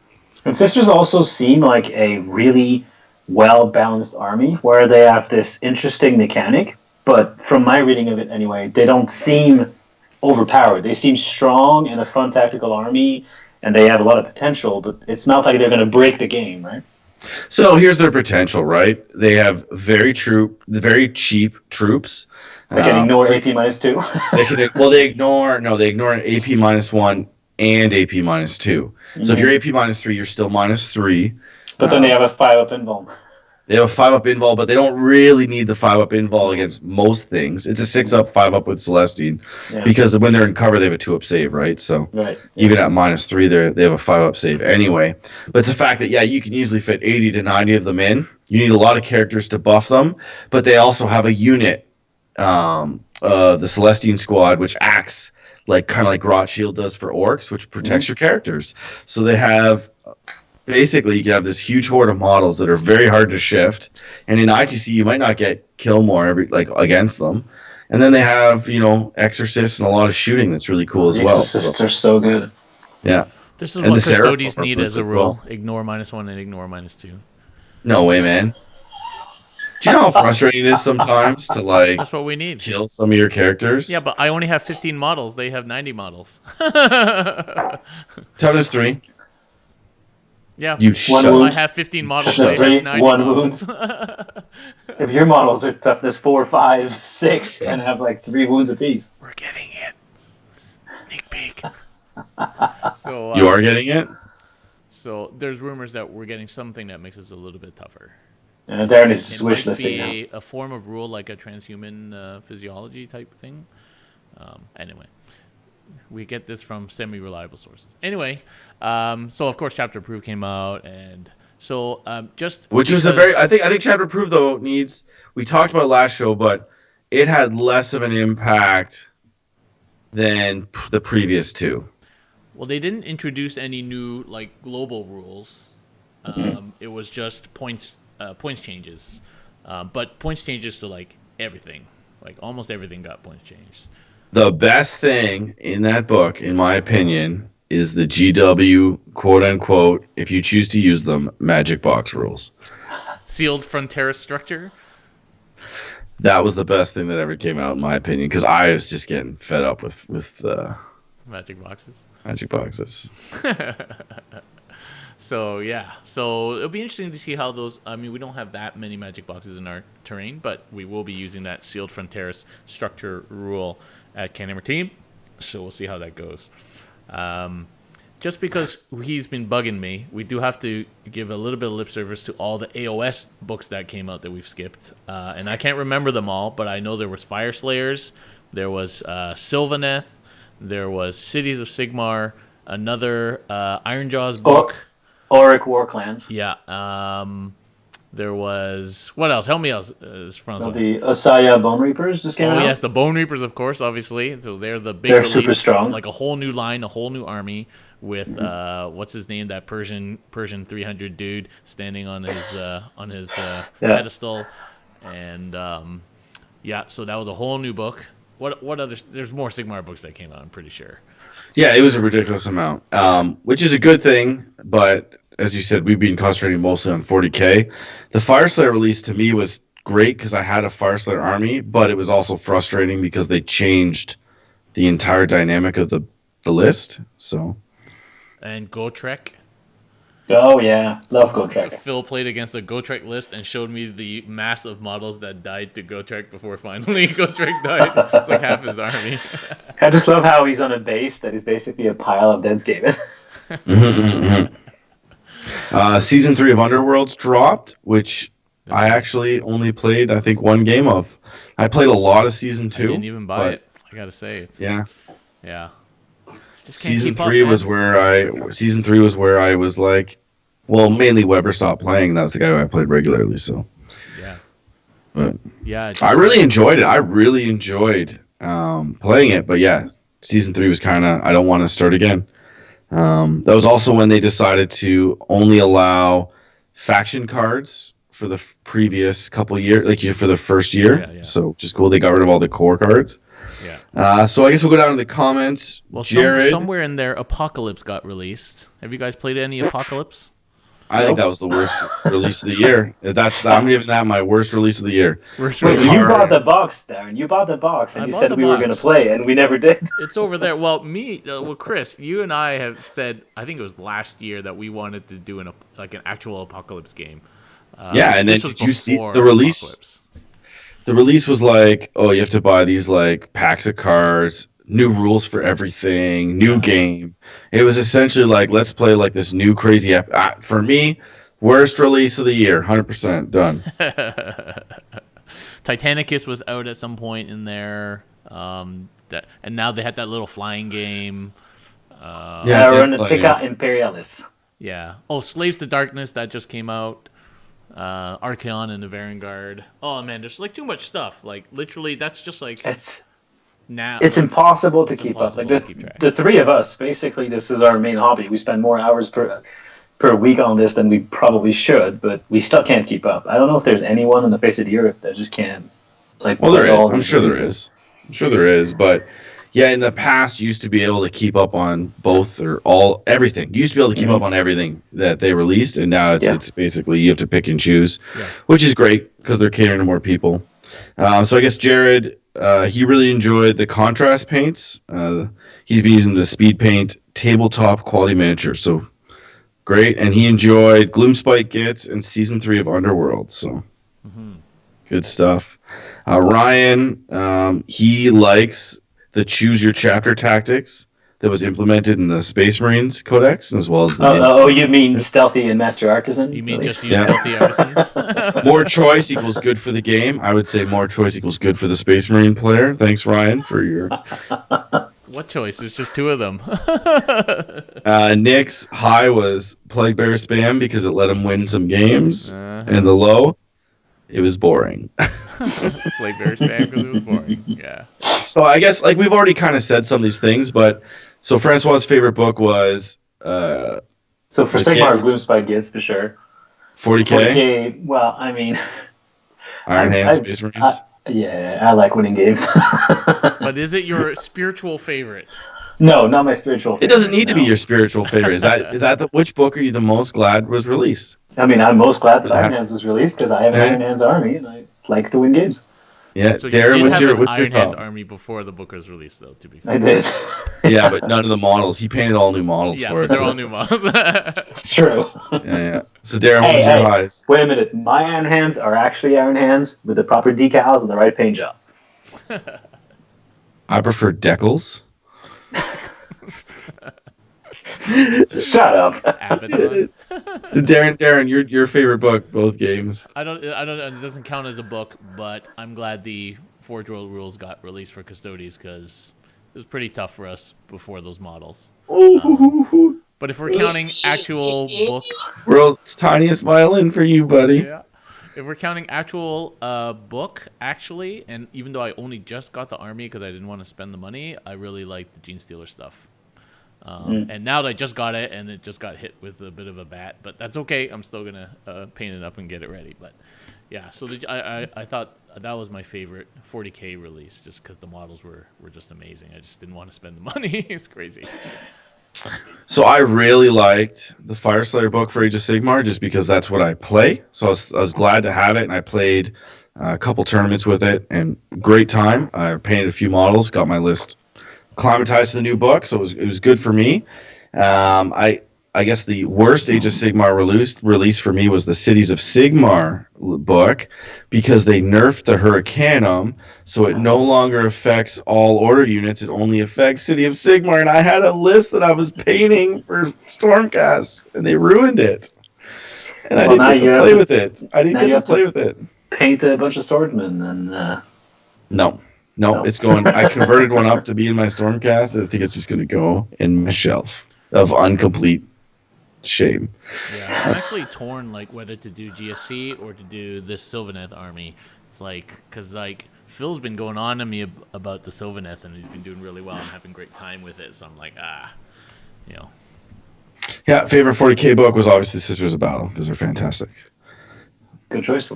and Sisters also seem like a really well-balanced army where they have this interesting mechanic, but from my reading of it anyway, they don't seem overpowered. They seem strong and a fun tactical army, and they have a lot of potential, but it's not like they're going to break the game, right? So here's their potential, right? They have very cheap troops. They can ignore AP -2. They ignore AP -1 and AP -2. So if you're AP -3, you're still -3. But then they have a 5-up invuln. They have a 5-up invul, but they don't really need the 5-up invul against most things. It's a 6-up, 5-up with Celestine, because when they're in cover, they have a 2-up save, right? So even at -3, they have a 5-up save anyway. But it's the fact that, you can easily fit 80 to 90 of them in. You need a lot of characters to buff them, but they also have a unit, the Celestine Squad, which acts kind of like Rothschild does for orcs, which protects your characters. So they have... Basically, you can have this huge horde of models that are very hard to shift, and in ITC you might not get kill more against them. And then they have exorcists and a lot of shooting that's really cool as well. Exorcists are so good. Yeah, this is what Custodes need as a rule: ignore -1 and ignore -2. No way, man. Do you know how frustrating it is sometimes to like That's what we need. kill some of your characters? Yeah, but I only have 15 models. They have 90 models. Toughness 3. Yeah. You One shut. wound. I have 15 models. Toughness They 3, have 90 one models. If your models are toughness 4, 5, 6, and have like 3 wounds apiece. We're getting it. Sneak peek. So You are getting it? So there's rumors that we're getting something that makes us a little bit tougher. Darren is just It wish might listing now. be a form of rule, like a transhuman physiology type thing. Anyway, we get this from semi-reliable sources. Anyway, so of course Chapter Approved came out, and so Which was a very. I think Chapter Approved though needs. We talked about it last show, but it had less of an impact than the previous two. Well, they didn't introduce any new like global rules. It was just points changes, but points changes to like everything, like almost everything got points changed. The best thing in that book, in my opinion, is the GW quote unquote, if you choose to use them, magic box rules. Sealed Frontier structure. That was the best thing that ever came out, in my opinion, because I was just getting fed up with Magic boxes. magic boxes. So yeah, so it'll be interesting to see how those. I mean, we don't have that many magic boxes in our terrain, but we will be using that Sealed Frontiers structure rule at CanHammer Team. So we'll see how that goes. Just because he's been bugging me, we do have to give a little bit of lip service to all the AOS books that came out that we've skipped, and I can't remember them all, but I know there was Fire Slayers, there was Sylvaneth, there was Cities of Sigmar, another Ironjaw's book. Auric War Clans. Yeah. There was what else? Help me out, Francois. The Asaya Bone Reapers just came out. Oh yes, the Bone Reapers, of course, obviously. So they're the big They're release, super strong. like a whole new line, a whole new army with what's his name? That Persian 300 dude standing on his pedestal, and yeah. So that was a whole new book. What others? There's more Sigmar books that came out, I'm pretty sure. Yeah, it was a ridiculous amount, which is a good thing. But as you said, we've been concentrating mostly on 40K. The Fire Slayer release to me was great because I had a Fire Slayer army, but it was also frustrating because they changed the entire dynamic of the list. So. And Gotrek. Oh yeah, love Gotrek. Phil played against the Gotrek list and showed me the mass of models that died to Gotrek before finally Gotrek died. It's like half his army. I just love how he's on a base that is basically a pile of dead Skaven. Season 3 of Underworlds dropped, which I actually only played, I think, one game of. I played a lot of Season 2. I didn't even buy it, I gotta say. Yeah. Just can't Season keep 3 up, was where I was like, well, mainly Weber stopped playing. That was the guy who I played regularly, so. Yeah. But yeah. I really enjoyed it. I really enjoyed playing it, but yeah, Season 3 was kind of, I don't want to start again. That was also when they decided to only allow faction cards for the previous couple years, like for the first year. Yeah. So just cool. They got rid of all the core cards. Yeah. So I guess we'll go down to the comments. Well, Jared, somewhere in there, Apocalypse got released. Have you guys played any Apocalypse? I think that was the worst release of the year. I'm giving that my worst release of the year. Worst Wait, release. you bought the box, Darren. You bought the box, and I you bought said the we were box. going to play, and we never did. It's over there. Well, Chris, you and I have said, I think it was last year, that we wanted to do an actual Apocalypse game. Yeah, and then this was did you see before the release? Apocalypse. The release was like, oh, you have to buy these like packs of cards, new rules for everything, new game. It was essentially like, let's play like this new crazy for me, worst release of the year, 100% done. Titanicus was out at some point in there, and now they had that little flying game. We're going to pick out Imperialists. Yeah. Oh, Slaves to Darkness, that just came out. Archeon and the Varangard. Oh man, there's like too much stuff. Like literally, that's just like it's impossible to keep up. Like the three of us, basically, this is our main hobby. We spend more hours per week on this than we probably should, but we still can't keep up. I don't know if there's anyone on the face of the earth that just can't. Well, there is. I'm sure there is. But Yeah, in the past, you used to be able to keep up on both or everything. You used to be able to keep up on everything that they released, and now it's basically you have to pick and choose, which is great because they're catering to more people. So I guess Jared, he really enjoyed the contrast paints. He's been using the speed paint tabletop quality miniature, so great. And he enjoyed Gloomspite Gits and Season 3 of Underworld, so good stuff. Ryan, he likes the choose your chapter tactics that was implemented in the Space Marines Codex, as well as the you mean Stealthy and Master Artisan? You mean just use Stealthy Artisans? More choice equals good for the game. I would say more choice equals good for the Space Marine player. Thanks, Ryan, for your... What choice? It's just 2 of them. Nick's high was Plague Bear spam because it let him win some games, and the low, it was boring. Plague Bear spam because it was boring. Yeah. So I guess we've already kind of said some of these things, but so Francois' favorite book was so for Sigmar Gloomspite Gits for sure. 40K. 40K. Well, I mean, Iron Hand Space Marines. I like winning games. But is it your spiritual favorite? No, not my spiritual favorite. It doesn't need to be your spiritual favorite. Is that which book are you the most glad was released? I mean, I'm most glad that Iron Hands was released because I have an Iron Hands army and I like to win games. Yeah, so Darren, what's your Iron Hand army before the book was released, though? To be fair, I did. Yeah, but none of the models. He painted all new models for it. Yeah, they're all new models. It's true. Yeah. So Darren, what was your highs? Wait a minute. My Iron Hands are actually Iron Hands with the proper decals and the right paint job. I prefer decals. Shut up. Abaddon. Darren, your favorite book, both games. I don't. It doesn't count as a book, but I'm glad the Forge World rules got released for Custodes because it was pretty tough for us before those models. But if we're counting actual book, world's tiniest violin for you, buddy. Yeah. If we're counting actual book, actually, and even though I only just got the army because I didn't want to spend the money, I really liked the Gene Stealer stuff. And now that I just got it, and it just got hit with a bit of a bat, but that's okay. I'm still gonna paint it up and get it ready. But yeah, so I thought that was my favorite 40K release, just because the models were just amazing. I just didn't want to spend the money. It's crazy. So I really liked the Fireslayer book for Age of Sigmar, just because that's what I play. So I was glad to have it, and I played a couple tournaments with it, and great time. I painted a few models, got my list acclimatized to the new book, so it was good for me. I guess the worst Age of Sigmar release for me was the Cities of Sigmar book, because they nerfed the Hurricanum, so it no longer affects all order units. It only affects City of Sigmar, and I had a list that I was painting for Stormcast, and they ruined it. And I didn't get to play with it. I didn't get to play with it. Paint a bunch of swordsmen and... No, it's going. I converted one up to be in my Stormcast. I think it's just going to go in my shelf of incomplete shame. Yeah, I'm actually torn, whether to do GSC or to do this Sylvaneth army. It's because Phil's been going on to me about the Sylvaneth, and he's been doing really well and having great time with it. So I'm like, Yeah, favorite 40K book was obviously Sisters of Battle because they're fantastic. Good choice.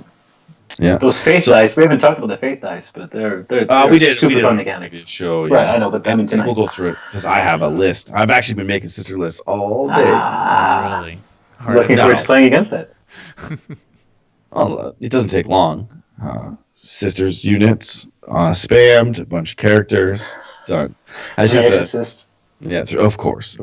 Yeah, those faith dice. We haven't talked about the faith dice, but they're we did fun mechanic show. Yeah. Right, I know, but I mean tonight we'll go through it because I have a list. I've actually been making sister lists all day. Really? Looking forward to playing against it. It doesn't take long. Sisters units spammed, a bunch of characters done. I just have to. Yeah, of course.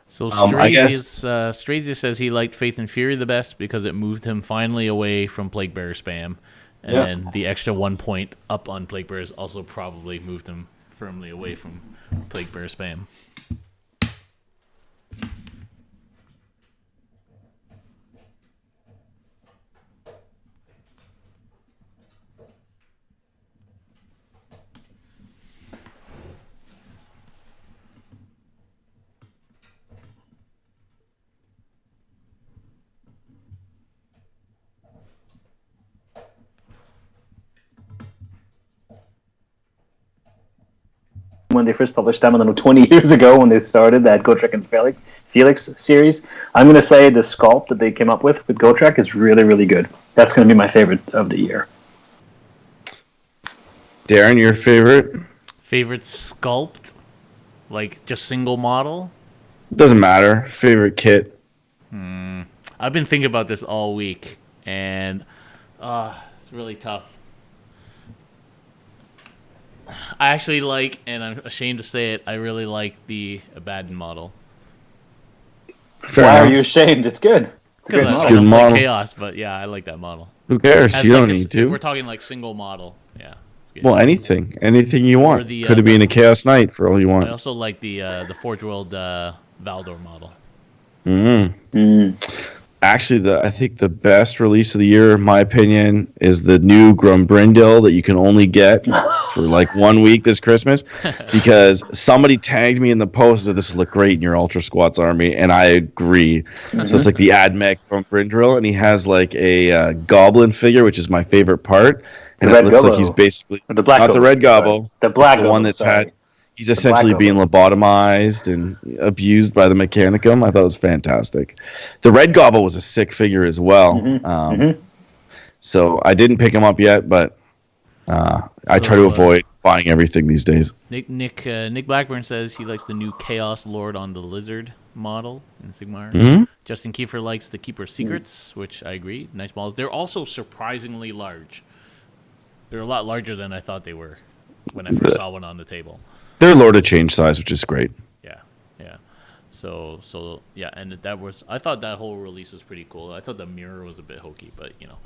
So Strazius says he liked Faith and Fury the best because it moved him finally away from Plague Bearer spam. And then the extra 1 point up on Plague Bearers also probably moved him firmly away from Plague Bearer spam. When they first published them, I don't know, 20 years ago when they started that Gotrek and Felix series, I'm going to say the sculpt that they came up with Gotrek is really, really good. That's going to be my favorite of the year. Darren, your favorite? Favorite sculpt? Like, just single model? Doesn't matter. Favorite kit? I've been thinking about this all week, and it's really tough. I actually like, and I'm ashamed to say it, I really like the Abaddon model. Fair Why enough. are you ashamed? It's good. It's a good Because It's I a model. good don't play model. Chaos, but yeah, I like that model. Who cares? As You like don't a- need If to. we're talking like single model, yeah. It's good. Well, anything you want. the, Could have been a Chaos Knight for all you I want. also like the Forge World Valdor model. Actually, I think the best release of the year, in my opinion, is the new Grumbrindil that you can only get for like 1 week this Christmas, because somebody tagged me in the post that this would look great in your Ultra Squats army, and I agree. So it's like the AdMech Grumbrindil, and he has like a goblin figure, which is my favorite part, and The it red looks like gobbo. he's basically Or the black not the gobbo, red sorry. gobbo, The black it's the one gobbo, that's sorry. had. He's essentially black being lobotomized and abused by the Mechanicum. I thought it was fantastic. The Red Gobble was a sick figure as well. So I didn't pick him up yet, but I try to avoid buying everything these days. Nick Blackburn says he likes the new Chaos Lord on the Lizard model in Sigmar. Justin Kiefer likes the Keeper Secrets, which I agree. Nice models. They're also surprisingly large. They're a lot larger than I thought they were when I first saw one on the table. They're Lord of Change size, which is great. Yeah. So yeah, and that was, I thought that whole release was pretty cool. I thought the mirror was a bit hokey, but you know.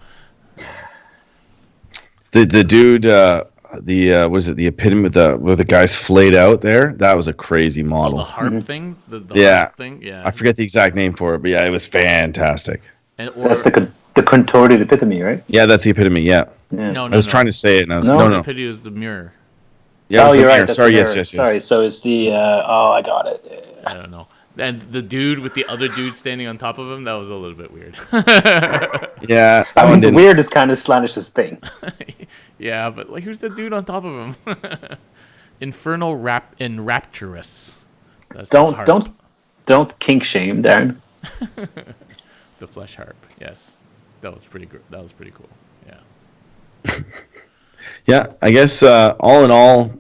The dude, was it the epitome where the guy's flayed out there? That was a crazy model. The harp thing? The Yeah. harp thing? Yeah. I forget the exact name for it, but yeah, it was fantastic. That's the contorted epitome, right? Yeah, that's the epitome. Yeah, No, I was trying to say it, and I was No. no. The pity was the mirror. Yeah, it was the you're mirror. right. That's Sorry, the yes. mirror. Sorry, so it's the. I got it. I don't know. And the dude with the other dude standing on top of him, that was a little bit weird. Yeah, that I one mean, the didn't. weird is kind of Slanish's thing. Yeah, but like, who's the dude on top of him? Infernal Rapturous. That's the harp. Don't kink shame, Darren. The flesh harp. Yes, that was pretty good. That was pretty cool. Yeah. Yeah, I guess all in all,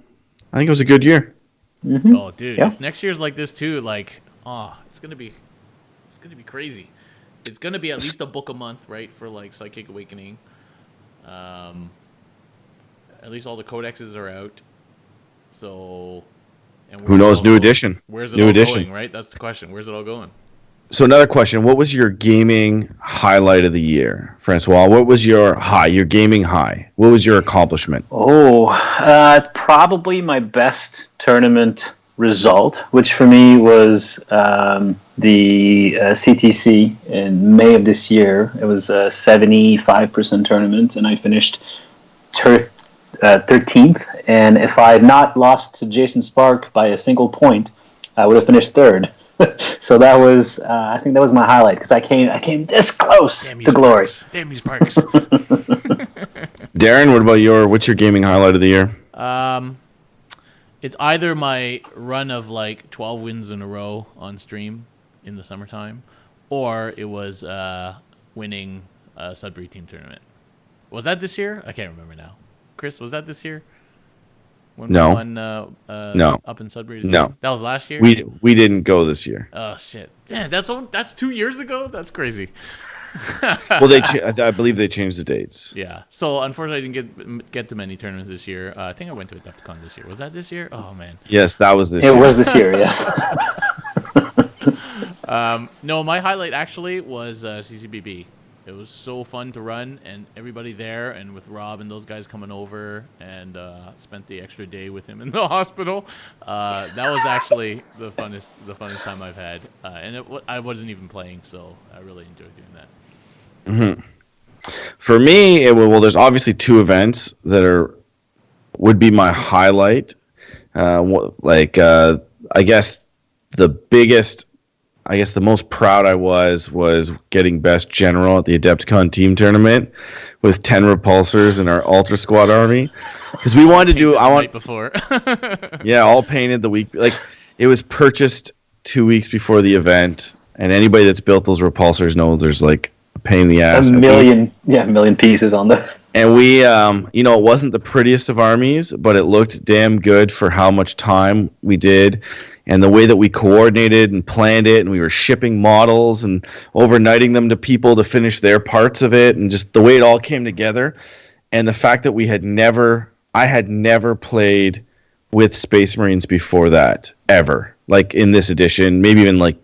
I think it was a good year. Oh, dude, Yeah. if next year's like this too, like, it's gonna be crazy. It's gonna be at least a book a month, right, for like Psychic Awakening. At least all the codexes are out. So, and Who knows? New going? edition. Where's it New all edition. going? Right, that's the question. Where's it all going? So another question: what was your gaming highlight of the year, Francois? What was your high? Your gaming high? What was your accomplishment? Probably my best tournament result, which for me was the CTC in May of this year. It was a 75% tournament, and I finished 13th. And if I had not lost to Jason Spark by a single point, I would have finished third. So that was, I think that was my highlight, because I came this close to glory. Damn you, Sparks. Darren, what's your gaming highlight of the year? It's either my run of like 12 wins in a row on stream in the summertime, or it was winning a Sudbury team tournament. Was that this year? I can't remember now. Chris, was that this year? When No. we won, No. up in Sudbury? No. That was last year? We didn't go this year. Oh, shit. Yeah, that's 2 years ago? That's crazy. Well, I believe they changed the dates. Yeah. So, unfortunately, I didn't get to many tournaments this year. I think I went to Adepticon this year. Was that this year? Oh, man. Yes, that was this It year. was this year, yes. No, my highlight actually was CCBB. It was so fun to run, and everybody there, and with Rob and those guys coming over, and spent the extra day with him in the hospital. That was actually the funnest time I've had, and I wasn't even playing, so I really enjoyed doing that. For me, there's obviously two events that would be my highlight. I guess the most proud I was getting best general at the Adepticon team tournament with 10 repulsors in our Ultra Squad army, because we wanted to do. Night before. Yeah, all painted the week. Like, it was purchased 2 weeks before the event, and anybody that's built those repulsors knows there's like a pain in the ass. A million pieces on those. And we, it wasn't the prettiest of armies, but it looked damn good for how much time we did and the way that we coordinated and planned it. And we were shipping models and overnighting them to people to finish their parts of it. And just the way it all came together. And the fact that I had never played with Space Marines before that, ever. Like in this edition, maybe even like,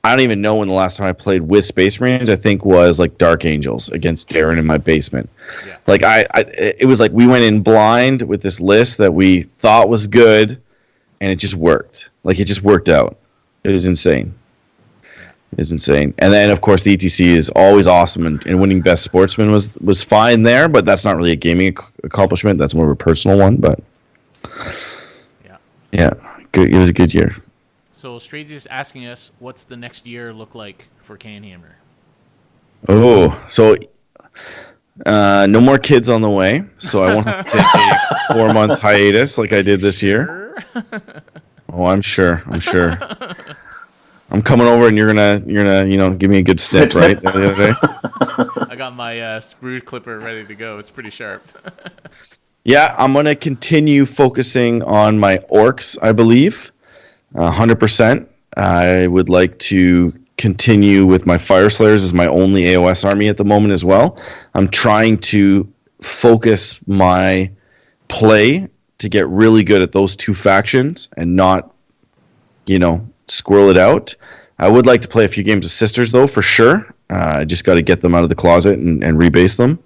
I don't even know when the last time I played with Space Marines. I think was like Dark Angels against Darren in my basement. Yeah. Like it was like we went in blind with this list that we thought was good, and it just worked. Like it just worked out. It was insane. It was insane. And then of course the ETC is always awesome, and winning Best Sportsman was fine there, but that's not really a gaming accomplishment. That's more of a personal one. But yeah, good. It was a good year. So Straight is asking us, what's the next year look like for CanHammer? Oh, so no more kids on the way, so I won't have to take a 4-month hiatus like I did this year. Oh, I'm sure. I'm coming over, and you're gonna give me a good snip, right? The other day. I got my sprue clipper ready to go. It's pretty sharp. Yeah, I'm gonna continue focusing on my orcs, I believe. 100%. I would like to continue with my Fire Slayers as my only AOS army at the moment as well. I'm trying to focus my play to get really good at those two factions and not, squirrel it out. I would like to play a few games of Sisters, though, for sure. I just got to get them out of the closet and rebase them.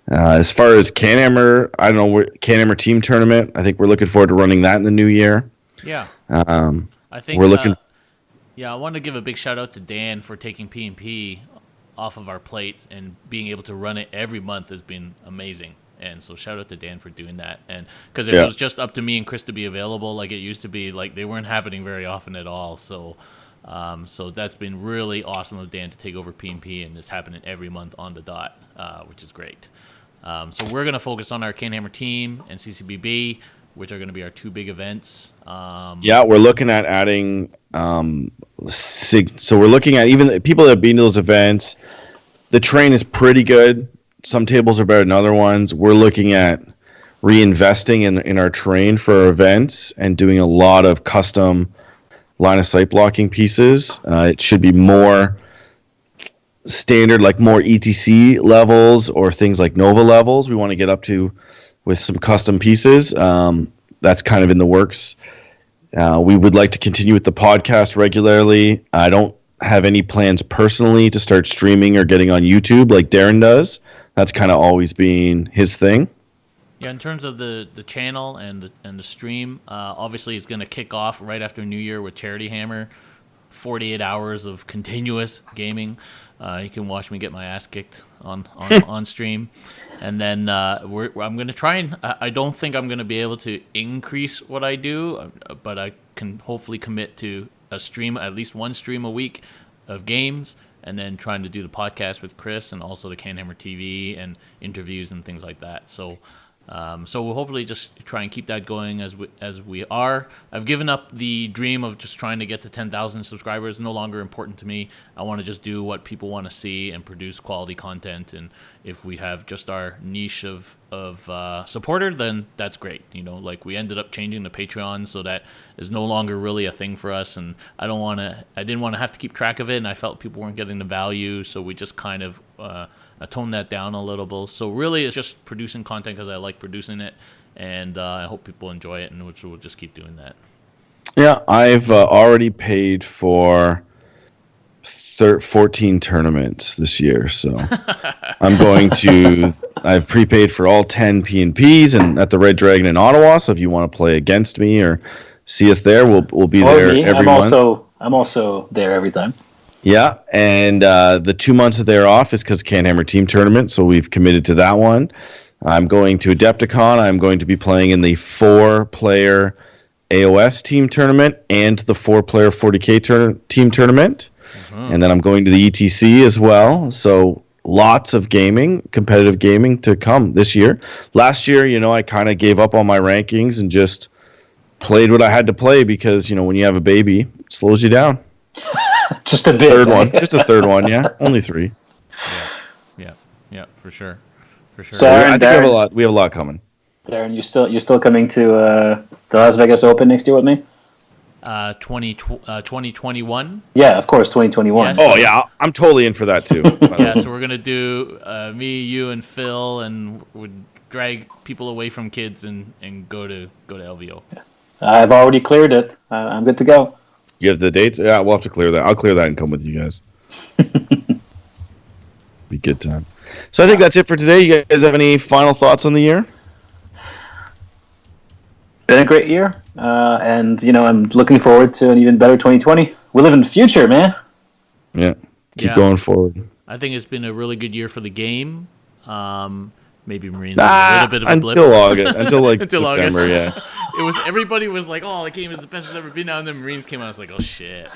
As far as CanHammer, I don't know, CanHammer team tournament, I think we're looking forward to running that in the new year. Yeah. I think we're looking. I want to give a big shout out to Dan for taking P&P off of our plates and being able to run it every month has been amazing. And so shout out to Dan for doing that. And because it was just up to me and Chris to be available, like it used to be, like they weren't happening very often at all. So, so that's been really awesome of Dan to take over P&P, and it's happening every month on the dot, which is great. So we're gonna focus on our CanHammer team and CCBB, which are going to be our two big events. We're looking at adding so we're looking at even the people that have been to those events. The train is pretty good. Some tables are better than other ones. We're looking at reinvesting in our train for our events and doing a lot of custom line of sight blocking pieces. It should be more standard, like more ETC levels or things like Nova levels. We want to get up to with some custom pieces. That's kind of in the works. We would like to continue with the podcast regularly. I don't have any plans personally to start streaming or getting on YouTube like Darren does. That's kind of always been his thing. Yeah, in terms of the channel and the stream, obviously it's going to kick off right after New Year with Charity Hammer. 48 hours of continuous gaming. You can watch me get my ass kicked on stream. And then I'm going to try and... I don't think I'm going to be able to increase what I do, but I can hopefully commit to a stream, at least one stream a week of games, and then trying to do the podcast with Chris and also the CanHammer TV and interviews and things like that. So we'll hopefully just try and keep that going as we are. I've given up the dream of just trying to get to 10,000 subscribers. No longer important to me. I want to just do what people want to see and produce quality content. And if we have just our niche of supporter, then that's great. Like we ended up changing the Patreon, so that is no longer really a thing for us. And I didn't want to have to keep track of it, and I felt people weren't getting the value, so we just kind of tone that down a little bit. So really it's just producing content because I like producing it, and I hope people enjoy it, and we'll just keep doing that. Yeah, I've already paid for 14 tournaments this year, so I've prepaid for all 10 P&Ps and at the Red Dragon in Ottawa, so if you want to play against me or see us there, we'll be there every month. I'm also there every time. Yeah, and the 2 months that they're off is because CanHammer Team Tournament, so we've committed to that one. I'm going to Adepticon. I'm going to be playing in the 4-player AOS Team Tournament and the 4-player 40K Team Tournament. Mm-hmm. And then I'm going to the ETC as well. So lots of competitive gaming to come this year. Last year, I kind of gave up on my rankings and just played what I had to play because, when you have a baby, it slows you down. Just a bit. Just a third one, yeah. Only 3. Yeah, for sure. for sure. So, I Aaron, think Darren, we have a lot coming. Darren, you're still coming to the Las Vegas Open next year with me? 2021. Yeah, of course, 2021. Yes. Oh yeah, I'm totally in for that too. Yeah, so we're gonna do me, you, and Phil, and would drag people away from kids and go to LVO. I've already cleared it. I'm good to go. You have the dates? Yeah, we'll have to clear that. I'll clear that and come with you guys. Be a good time. So I think that's it for today. You guys have any final thoughts on the year? Been a great year, and I'm looking forward to an even better 2020. We live in the future, man. Yeah. Keep Yeah. going forward. I think it's been a really good year for the game. Maybe Marines had a little bit of a blip. Until August, until like Until September, August. yeah. It was everybody was like, "Oh, the game is the best it's ever been." Now and then Marines came out. I was like, "Oh shit."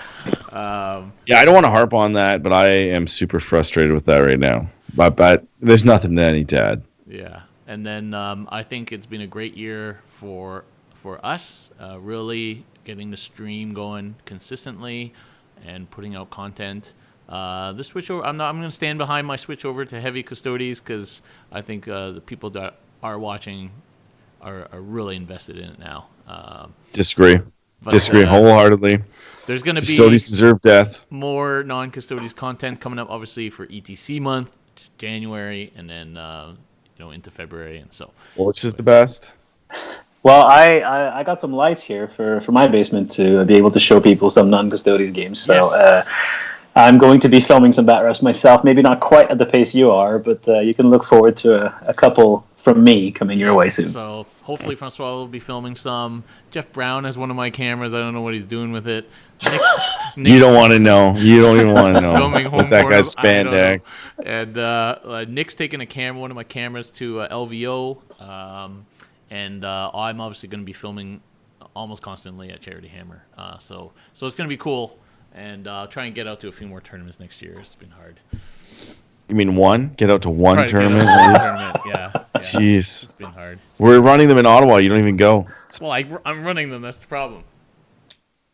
Yeah, I don't want to harp on that, but I am super frustrated with that right now. But there's nothing that I need to add. Yeah, and then I think it's been a great year for us. Really getting the stream going consistently and putting out content. The switch over, I'm going to stand behind my switch over to heavy custodies because I think the people that are watching are really invested in it now. Disagree But, wholeheartily. There's going to be Custodies deserve death. more non-custodies content coming up, obviously for ETC month, January, and then into February, and so. Which is the best? Well, I got some lights here for my basement to be able to show people some non-custodies games. So Yes. I'm going to be filming some Bat Rest myself. Maybe not quite at the pace you are, but you can look forward to a couple from me coming your way soon. So hopefully Francois will be filming some. Jeff Brown has one of my cameras. I don't know what he's doing with it. Nick's You don't want to know. You don't even want to know. filming home With that pornos, guy's I don't know. spandex. And Nick's taking one of my cameras to LVO. And I'm obviously going to be filming almost constantly at CanHammer. So it's going to be cool. And I'll try and get out to a few more tournaments next year. It's been hard. You mean one? Get out to one Try to get out tournament? to one at least? tournament. Yeah. Jeez. It's been hard. We're running them in Ottawa. You don't even go. Well, I'm running them. That's the problem.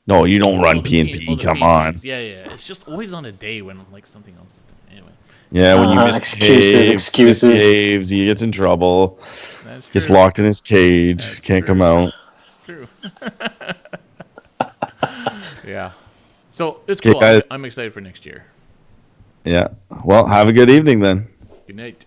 No, you don't run All the P&P. the Come on. PNPs. Yeah. It's just always on a day when like something else is doing. Anyway, Yeah, when you misbehave, excuses. misbehaves, he gets in trouble. that's true. Gets locked in his cage. That's Can't true. come out. It's true. Yeah. So it's Okay, cool. guys. I'm excited for next year. Yeah. Well, have a good evening then. Good night.